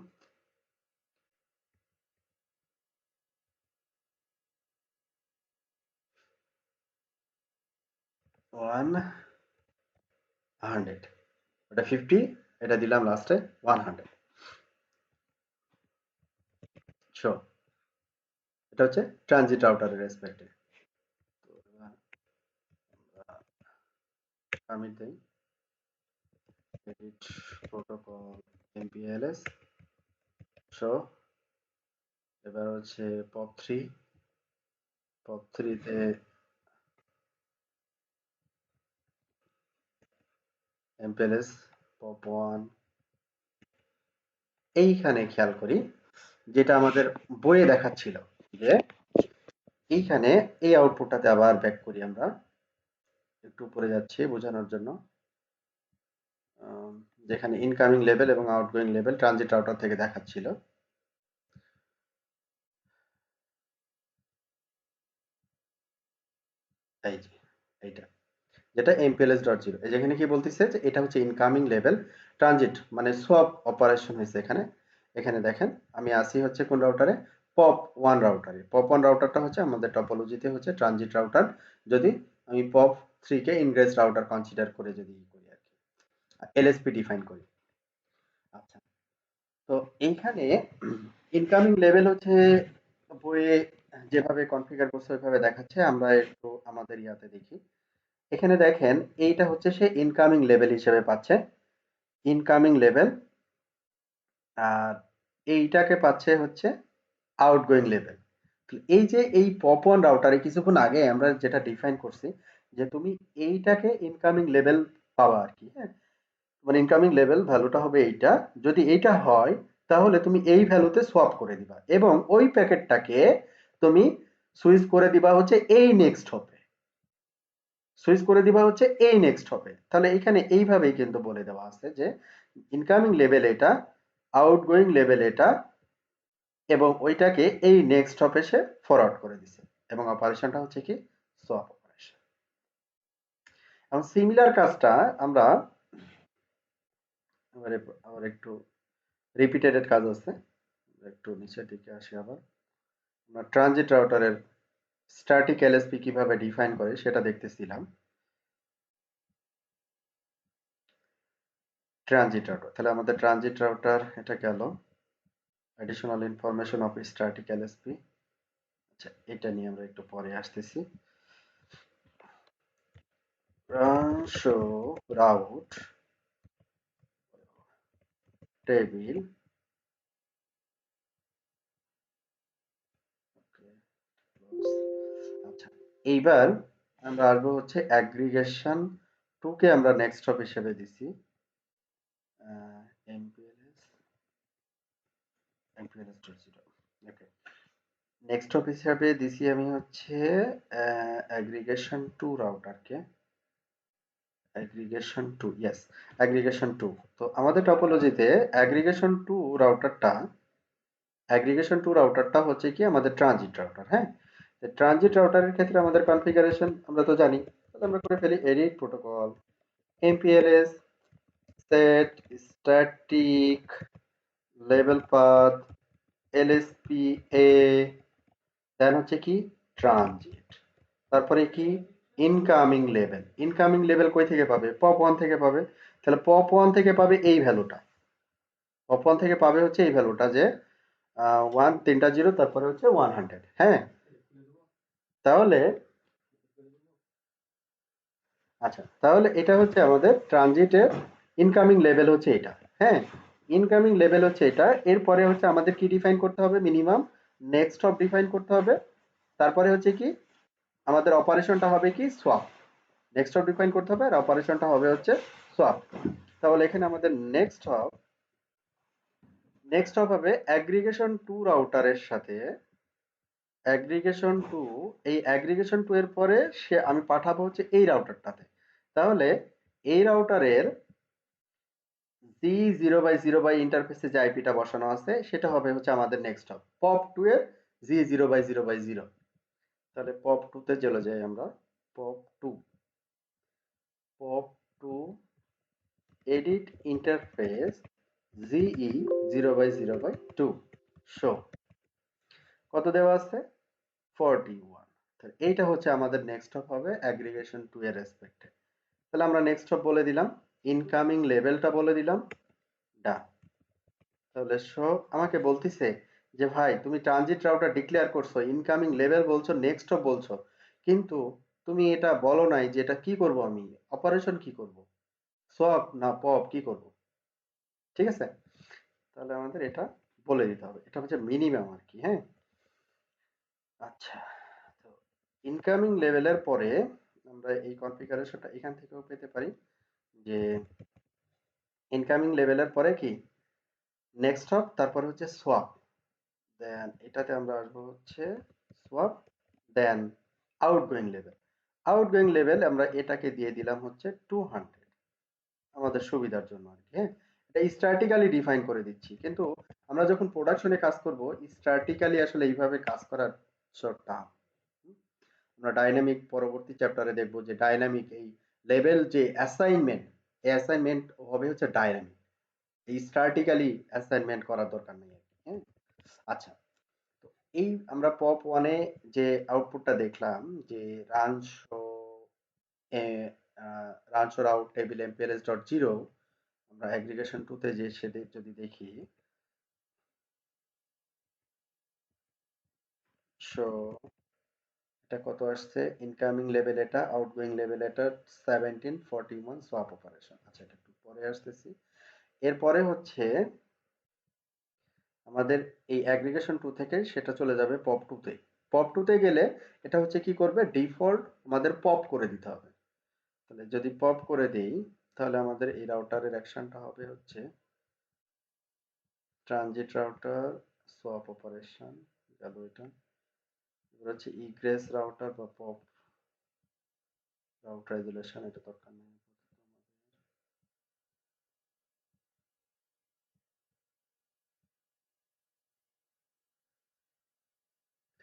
100, এটা 50, এটা দিলাম লাস্টে 100। শো এটা হচ্ছে ট্রানজিট রাউটারের রেসপেক্টে। তো আমি দেই edit protocol MPLS শো। এবার হচ্ছে পপ 3, পপ 3 তে MPLS পপ 1। এইখানে খেয়াল করি যেটা আমাদের বইয়ে দেখাচ্ছিল যে এইখানে এই আউটপুটটাতে আবার ব্যাক করি, আমরা একটু উপরে যাচ্ছি বোঝানোর জন্য। যেখানে ইনকামিং লেভেল এবং আউটগোয়িং লেভেল ট্রানজিট রাউটার থেকে দেখাচ্ছিল, এই যে এইটা যেটা MPLS.0, এই যেখানে কি বলতেছে যে এটা হচ্ছে ইনকামিং লেভেল ট্রানজিট মানে সোয়াপ অপারেশন হয়েছে এখানে। এখানে দেখেন আমি আসি হচ্ছে কোন রাউটারে, পপ 1 রাউটারে। পপ 1 রাউটারটা হচ্ছে আমাদের টপোলজিতে হচ্ছে ট্রানজিট রাউটার, যদি আমি পপ 3 কে ইনগ্রেস রাউটার কনসিডার করে যদি করি আর কি, এলএসপি ডিফাইন করি। আচ্ছা, তো এইখানে ইনকামিং লেভেল হচ্ছে বইয়ে যেভাবে কনফিগার করছে ওইভাবে দেখাচ্ছে, আমরা একটু আমাদের ইয়াতে দেখি। এখানে দেখেন এইটা হচ্ছে সে ইনকামিং লেভেল হিসেবে পাচ্ছে, ইনকামিং লেভেল। আর এইটাকে পাচ্ছে হচ্ছে আউটগোয়িং লেভেল। এই যে এই পপ 1 রাউটারে কিছুক্ষণ আগে আমরা যেটা ডিফাইন করছি যে তুমি এইটাকে ইনকামিং লেভেল পাবা আর কি, হ্যাঁ, মানে ইনকামিং লেভেল ভ্যালুটা হবে এইটা। যদি এইটা হয় তাহলে তুমি এই ভ্যালুতে সোয়াপ করে দিবা এবং ওই প্যাকেটটাকে তুমি সুইচ করে দিবা হচ্ছে এই নেক্সট হবে, সুইচ করে দিবা হচ্ছে এই নেক্সট হবে। তাহলে এখানে এইভাবেই কিন্তু বলে দেওয়া আছে যে ইনকামিং লেভেল এটা, আউটগোয়িং লেভেল এটা, এবং ওইটাকে এই নেক্সট হপে সে ফরওয়ার্ড করে দিছে এবং অপারেশনটা হচ্ছে কি সোয়াপ অপারেশন। এবং সিমিলার কাজটা আমরা আবার একটু রিপিটেডেড কাজ আছে, একটু নিচের দিকে আসি। আবার আমরা ট্রানজিট রাউটারের স্ট্যাটিক এলএসপি কিভাবে ডিফাইন করে সেটা দেখতেছিলাম। ট্রানজিট রাউটার, তাহলে আমাদের ট্রানজিট রাউটার এটা গেল, additional information of static LSP. আচ্ছা, এটা নিয়ে আমরা একটু পরে আসতেছি। শো রাউট টেবিল, আচ্ছা এইবার আমরা আসবো হচ্ছে অ্যাগ্রিগেশন 2 কে আমরা নেক্সট হব হিসেবে দিছি, MPLS MPLS.0। ওকে, নেক্সট হব হিসেবে দিছি আমি হচ্ছে অ্যাগ্রিগেশন 2 রাউটারকে, অ্যাগ্রিগেশন 2, ইয়েস অ্যাগ্রিগেশন 2। তো আমাদের টপোলজিতে অ্যাগ্রিগেশন 2 রাউটারটা, অ্যাগ্রিগেশন 2 রাউটারটা হচ্ছে কি আমাদের ট্রানজিট রাউটার, হ্যাঁ। ট্রানজিট রাউটারের ক্ষেত্রে আমাদের কনফিগারেশন আমরা তো জানি, তাহলে আমরা করে ফেলি edit protocol MPLS set static level path LSPA, দেন হচ্ছে কি ট্রানজিট, তারপরে কি ইনকামিং লেভেল। ইনকামিং লেভেল কই থেকে পাবে? পপ 1 থেকে পাবে। তাহলে পপ 1 থেকে পাবে এই ভ্যালুটা, পপ 1 থেকে পাবে হচ্ছে এই ভ্যালুটা যে ওয়ান, তিনটা জিরো, তারপরে হচ্ছে 100। হ্যাঁ, তাহলে আচ্ছা, তাহলে এটা হচ্ছে আমাদের ট্রানজিটের ইনকামিং লেভেল হচ্ছে এটা। হ্যাঁ, ইনকামিং লেভেল হচ্ছে এটা। এরপরে হচ্ছে আমাদের কি ডিফাইন করতে হবে? মিনিমাম নেক্সট হপ ডিফাইন করতে হবে। তারপরে হচ্ছে কি আমাদের অপারেশনটা হবে কি সোয়াপ। নেক্সট হপ ডিফাইন করতে হবে আর অপারেশনটা হবে হচ্ছে সোয়াপ। তাহলে এখানে আমাদের নেক্সট হপ হবে অ্যাগ্রিগেশন টু রাউটারের সাথে অ্যাগ্রিগেশন টু। এই অ্যাগ্রিগেশন টু এর পরে আমি পাঠাবো হচ্ছে এই রাউটারটাতে। তাহলে এই রাউটারের G0/0 ইন্টারফেসে যে আইপিটা বসানো আছে সেটা হবে হচ্ছে আমাদের নেক্সট হপ পপ টু এর G0/0। তাহলে পপ টু তে চলে যাই আমরা। Pop two pop two edit interface GE0/0/2 show কত দেওয়া আছে? 41। তাহলে এইটা হচ্ছে আমাদের নেক্সট হপ হবে অ্যাগ্রিগেশন টু এর রেসপেক্টে। তাহলে আমরা নেক্সট হপ বলে দিলাম, ইনকামিং লেভেলটা বলে দিলাম, ডান। তাহলে শো আমাকে বলতিছে যে ভাই তুমি ট্রানজিট রাউটার ডিক্লেয়ার করছো, ইনকামিং লেভেল বলছো, নেক্সট হপ বলছো, কিন্তু তুমি এটা বলো নাই যে এটা কি করব, আমি অপারেশন কি করব, সোয়াপ না পপ কি করব। ঠিক আছে, তাহলে আমাদের এটা বলে দিতে হবে। এটা হচ্ছে মিনিমাম আর কি। হ্যাঁ, আচ্ছা, তো ইনকামিং লেভেলের পরে আমরা এই কনফিগারেশনটা এখান থেকেও পেতে পারি যে ইনকামিং লেভেলের পরে কি নেক্সট হপ, তারপরে হচ্ছে সোয়াপ, দেন এটাতে আমরা আসবো হচ্ছে সোয়াপ, দেন আউটগোয়িং লেভেল। আউটগোয়িং লেভেল আমরা এটাকে দিয়ে দিলাম হচ্ছে 200 আমাদের সুবিধার জন্য আর কি। হ্যাঁ, এটা স্ট্র্যাটিক্যালি ডিফাইন করে দিচ্ছি, কিন্তু আমরা যখন প্রোডাকশনে কাজ করব স্ট্র্যাটিক্যালি আসলে এইভাবে কাজ করার টাফ। আমরা ডাইনামিক পরবর্তী চ্যাপ্টারে দেখব যে ডাইনামিক এই লেভেল যে অ্যাসাইনমেন্ট, এই অ্যাসাইনমেন্ট হবে হচ্ছে ডাইনামিক। এই স্ট্র্যাটিক্যালি অ্যাসাইনমেন্ট করার দরকার নেই আর কি। হ্যাঁ, আচ্ছা, তো এই আমরা পপ ওয়ানে যে আউটপুটটা দেখলাম যে রানশো রানশো out table MPLS dot zero, আমরা অ্যাগ্রিগেশন টুতে যে সেটা যদি দেখি, সো এটা কত আসছে ইনকামিং লেভেল, এটা আউটগোয়িং লেভেল, এটা 1741 সোয়াপ অপারেশন। আচ্ছা, এটা একটু পরে আসতেছি। এরপরে হচ্ছে আমাদের এই অ্যাগ্রিগেশন টু থেকে সেটা চলে যাবে পপ টুতে। পপ টুতে গেলে এটা হচ্ছে কি করবে, ডিফল্ট আমাদের পপ করে দিতে হবে। তাহলে যদি পপ করে দেই তাহলে আমাদের এই রাউটারের অ্যাকশনটা হবে হচ্ছে ট্রানজিট রাউটার সোয়াপ অপারেশন গেল এটা। এবার হচ্ছে ইগ্রেস রাউটার বা পপ রাউট রেজুলেশন, এটা দরকার নেই।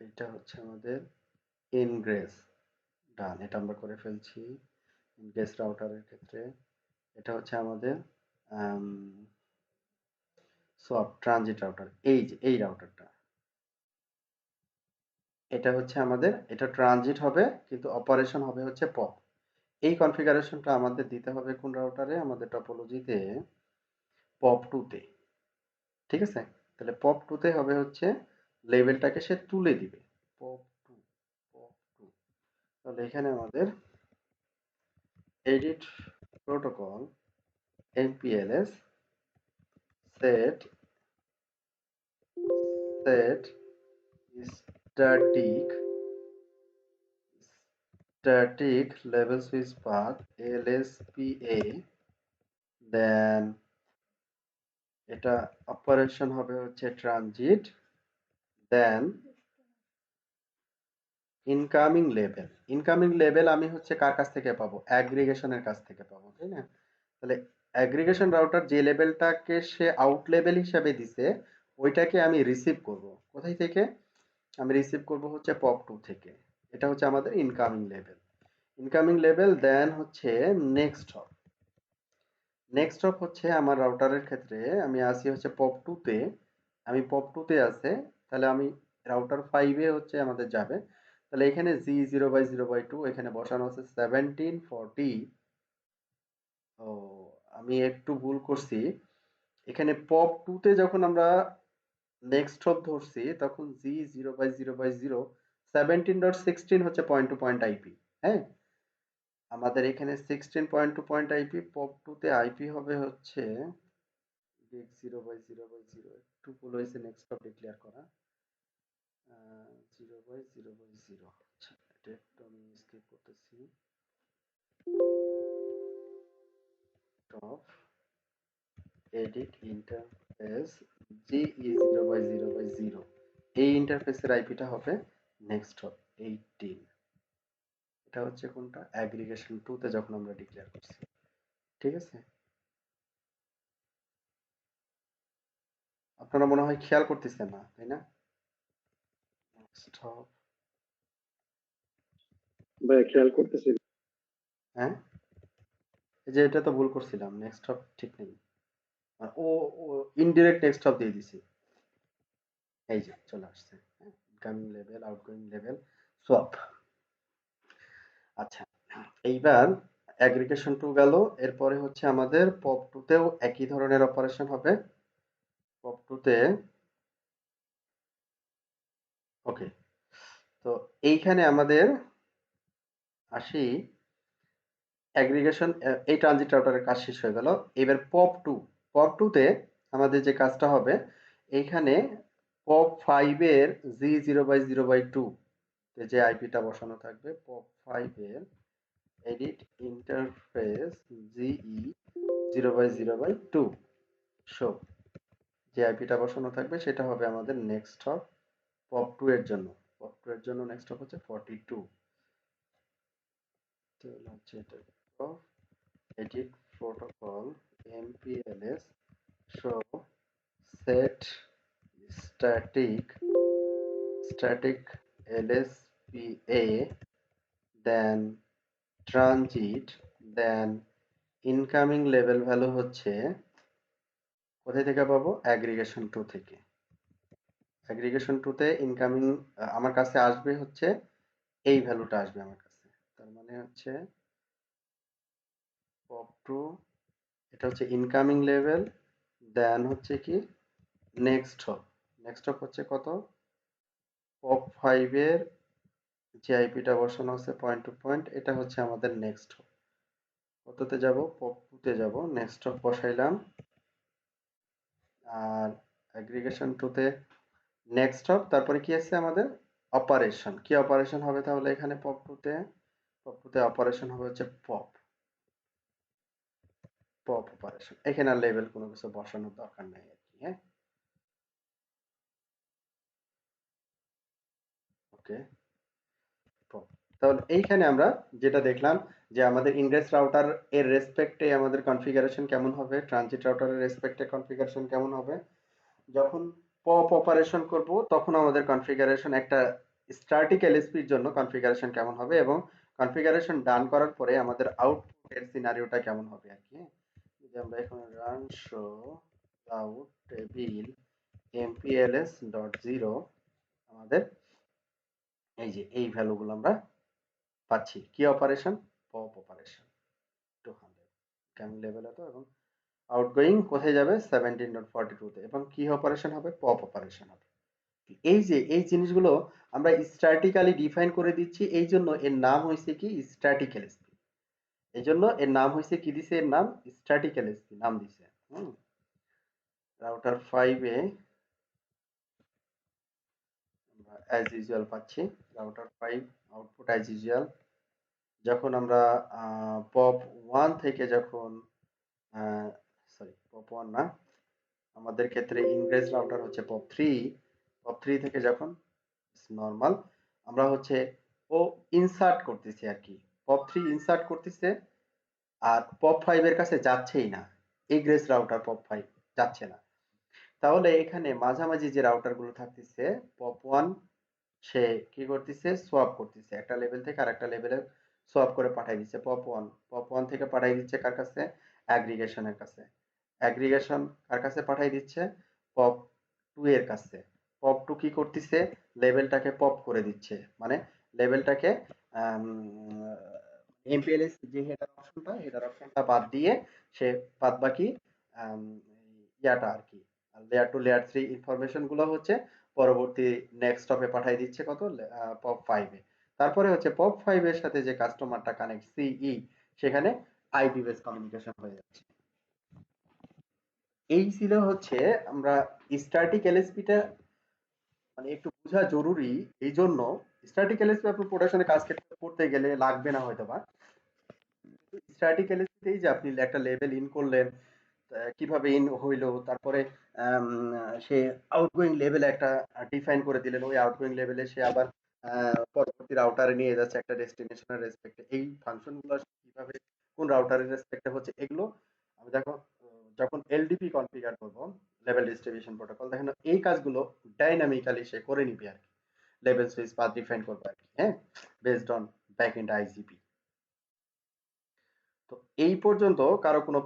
এটা হচ্ছে আমাদের ইনগ্রেস, ডান, এটা আমরা করে ফেলছি ইনগ্রেস রাউটারের ক্ষেত্রে। এটা হচ্ছে আমাদের সোয়াপ ট্রানজিট রাউটার, এই যে এই রাউটারটা, এটা হচ্ছে আমাদের, এটা ট্রানজিট হবে কিন্তু অপারেশন হবে হচ্ছে পপ। এই কনফিগারেশনটা আমাদের দিতে হবে কোন রাউটারে? আমাদের টপোলজিতে পপ টুতে। ঠিক আছে, তাহলে পপ টুতে হবে হচ্ছে লেভেলটাকে সে তুলে দিবে পপ টু, পপ টু। তাহলে এখানে আমাদের edit protocol MPLS set set static static লেভেল সুইচ পাথ এলএসপিএ, দেন এটা অপারেশন হবে হচ্ছে ট্রানজিট, দেন ইনকামিং লেভেল। ইনকামিং লেভেল আমি হচ্ছে কার কাছ থেকে পাবো? অ্যাগ্রিগেশনের কাছ থেকে পাবো, তাই না? তাহলে অ্যাগ্রিগেশন রাউটার যে লেভেলটাকে সে আউট লেভেল হিসাবে দিছে ওইটাকে আমি রিসিভ করব কোথায় থেকে? আমি রিসিভ করব হচ্ছে পপ টু থেকে। এটা হচ্ছে আমাদের ইনকামিং লেভেল। ইনকামিং লেভেল দেন হচ্ছে নেক্সট হপ। নেক্সট হপ হচ্ছে আমার রাউটারের ক্ষেত্রে আমি আসি হচ্ছে পপ টুতে। আমি পপ টুতে আছে, তাহলে আমি রাউটার ফাইভে হচ্ছে আমাদের যাবে। তাহলে এখানে G0/0/2 এখানে বসানো আছে 1740। ও, আমি একটু ভুল করছি। এখানে পপ টুতে যখন আমরা নেক্সট হপ ধরছি তখন G0/0/0 17.16 হচ্ছে পয়েন্ট টু পয়েন্ট আইপি। হ্যাঁ, আমাদের এখানে 16 point to point IP, pop 2 তে আইপি হবে হচ্ছে X0/0/0, একটু ভুল হয়েছে নেক্সট হপ ডিক্লেয়ার করা। 0/0/0, আচ্ছা এটা একটু আমি স্কিপ করতেছি। টপ এডিট ইন্টারফেস GE0/0/0, এই ইন্টারফেসের আইপিটা হবে নেক্সট হপ 18। এটা হচ্ছে কোনটা, অ্যাগ্রিগেশন 2 তে যখন আমরা ডিক্লেয়ার করছি। ঠিক আছে, আপনারা মনে হয় খেয়াল করতেছেন না, তাই না? নেক্সট হপ, ভাই খেয়াল করতেছি। হ্যাঁ, এই যে এটা তো ভুল করছিলাম, নেক্সট হপ ঠিক নেই। আর ও ইনডিরেক্ট নেক্সট হপ দিয়ে দিছি। এই যে চলে আসছে, ইনকামিং লেভেল, আউটগোয়িং লেভেল, সোয়াপ। আচ্ছা, এইবার অ্যাগ্রিগেশন 2 গেল, এরপরে হচ্ছে আমাদের পপ 2 তেও একই ধরনের অপারেশন হবে। পপ 2 তে ওকে, তো এইখানে আমাদের আসি অ্যাগ্রিগেশন, এই ট্রানজিট রাউটারের কাজ শেষ হয়ে গেল। এবার পপ 2, পপ 2 তে আমাদের যে কাজটা হবে, এইখানে পপ 5 এর G0/0/2 তে যে আইপিটা বসানো থাকবে, পপ 5 এর এডিট ইন্টারফেস GE0/0/2 শো, যে আইপিটা বসানো থাকবে সেটা হবে আমাদের নেক্সট হপ পপ 2 এর জন্য। পপ 2 এর জন্য নেক্সট হপ হচ্ছে 42। তাহলে হচ্ছে এটা pop edit protocol MPLS show set static LSPA then transit then incoming level value হচ্ছে কোথায় থেকে পাবো, অ্যাগ্রিগেশন 2 থেকে। অ্যাগ্রিগেশন 2 তে ইনকামিং আমার কাছে আসবে হচ্ছে এই ভ্যালুটা আসবে আমার কাছে, তার মানে হচ্ছে পপ 2, এটা হচ্ছে ইনকামিং লেভেল, দেন হচ্ছে কি নেক্সট হপ। নেক্সট হপ হচ্ছে কত, পপ 5 এর যে আইপিটা বসানো আছে পয়েন্ট টু পয়েন্ট, এটা হচ্ছে আমাদের নেক্সট হপ। কততে যাব, পপ 2 তে যাব, নেক্সট হপ বসাইলাম। আর অ্যাগ্রিগেশন 2 তে নেক্সট হপ, তারপরে কি আছে আমাদের অপারেশন। কি অপারেশন হবে তাহলে এখানে পপ 2 তে, পপ 2 তে অপারেশন হবে হচ্ছে পপ, পপ অপারেশন। এখানে আর লেভেল কোনো কিছু বসানোর দরকার নাই আর কি। হ্যাঁ, ওকে, পপ। তাহলে এইখানে আমরা যেটা দেখলাম যে আমাদের ইনগ্রেস রাউটার এর রেসপেক্টে আমাদের কনফিগারেশন কেমন হবে, ট্রানজিট রাউটারের রেসপেক্টে কনফিগারেশন কেমন হবে। যখন পপ অপারেশন করব তখন আমাদের কনফিগারেশন একটা স্ট্যাটিক এলএসপির জন্য কনফিগারেশন কেমন হবে, এবং কনফিগারেশন ডান করার পরে আমাদের আউটপুটের সিনারিওটা কেমন হবে আর কি। যদি আমরা এখন run show route table MPLS dot zero, আমাদের এই যে এই ভ্যালুগুলো আমরা পাচ্ছি। কি অপারেশন, পপ অপারেশন 200 কেমন লেভেল হতো, এবং আউটগোয়িং কোথায় যাবে 17.42 তে, এবং কি অপারেশন হবে, পপ অপারেশন হবে। এই যে এই জিনিসগুলো আমরা স্ট্যাটিক্যালি ডিফাইন করে দিচ্ছি, এই জন্য এর নাম হয়েছে কি স্ট্যাটিক এলএসপি। এই জন্য এর নাম হয়েছে কি দিছে, এর নাম স্ট্যাটিক এলএসপি নাম দিছে। রাউটার 5 এ আমরা অ্যাজ ইউজুয়াল পাচ্ছি রাউটার 5 আউটপুট অ্যাজ ইউজুয়াল। যখন আমরা পপ 1 থেকে যখন সরি পপ 1 না, আমাদের ক্ষেত্রে ইনগ্রেস রাউটার হচ্ছে পপ 3, পপ 3 থেকে যখন নরমাল আমরা হচ্ছে ও ইনসার্ট করতেছি আর কি, পপ 3 ইনসার্ট করতেছে, আর পপ 5 এর কাছে যাচ্ছেই না, ইগ্রেস রাউটার পপ 5 যাচ্ছে না। তাহলে এখানে মাঝামাঝি যে রাউটার গুলো থাকতেছে, পপ 1 সে কি করতেছে, সোয়াপ করতেছে, একটা লেভেল থেকে আরেকটা লেভেলে সোয়াপ করে পাঠিয়ে দিচ্ছে। পপ 1, পপ 1 থেকে পাঠিয়ে দিচ্ছে কার কাছে, অ্যাগ্রিগেশনের কাছে। অ্যাগ্রিগেশন কার কাছে পাঠিয়ে দিচ্ছে, পপ 2 এর কাছে। পপ 2 কি করতেছে, লেভেলটাকে পপ করে দিচ্ছে, মানে লেভেলটাকে এমপিএলএস যে হেডার অপশনটা বাদ দিয়ে সে বাদ বাকি ইয়াটা আর কি লেয়ার 2 লেয়ার 3 ইনফরমেশন গুলো হচ্ছে পরবর্তী নেক্সট স্টপে পাঠিয়ে দিচ্ছে কত পপ 5 এ। তারপরে হচ্ছে পপ 5 এর সাথে যে কাস্টমারটা কানেক্ট সিই, সেখানে আইপি বেস কমিউনিকেশন হয়ে যাচ্ছে। এই ছিল হচ্ছে আমরা স্ট্যাটিক এলএসপিটা মানে একটু বোঝা জরুরি। এই জন্য স্ট্যাটিক এলএসপি আপনি প্রোডাকশনে কাজ করতে গেলে লাগবে না হয়তো বা, স্ট্যাটিক এলএসপিতেই যে আপনি একটা লেভেল ইন করলেন, কিভাবে ইন হইলো, তারপরে সে আউটগোয়িং লেভেল একটা ডিফাইন করে দিলেন, ওই আউটগোয়িং লেভেলে সে আবার পরবর্তী রাউটারে নিয়ে যাচ্ছে একটা ডেস্টিনেশনের রেসপেক্টে, এই ফাংশন গুলো কিভাবে কোন রাউটারের রেসপেক্টে হচ্ছে এগুলো আমি দেখো যখন এলডিপি কনফিগার করব, লেভেল ডিস্ট্রিবিউশন প্রোটোকল, দেখেন এই কাজগুলো ডাইনামিক্যালি সে করে নিবে আর কি, লেভেল সুইচ পাথ ডিফাইন করবে আর কি, হ্যাঁ, based on back end IGP. তো এই পর্যন্ত কারো কোনো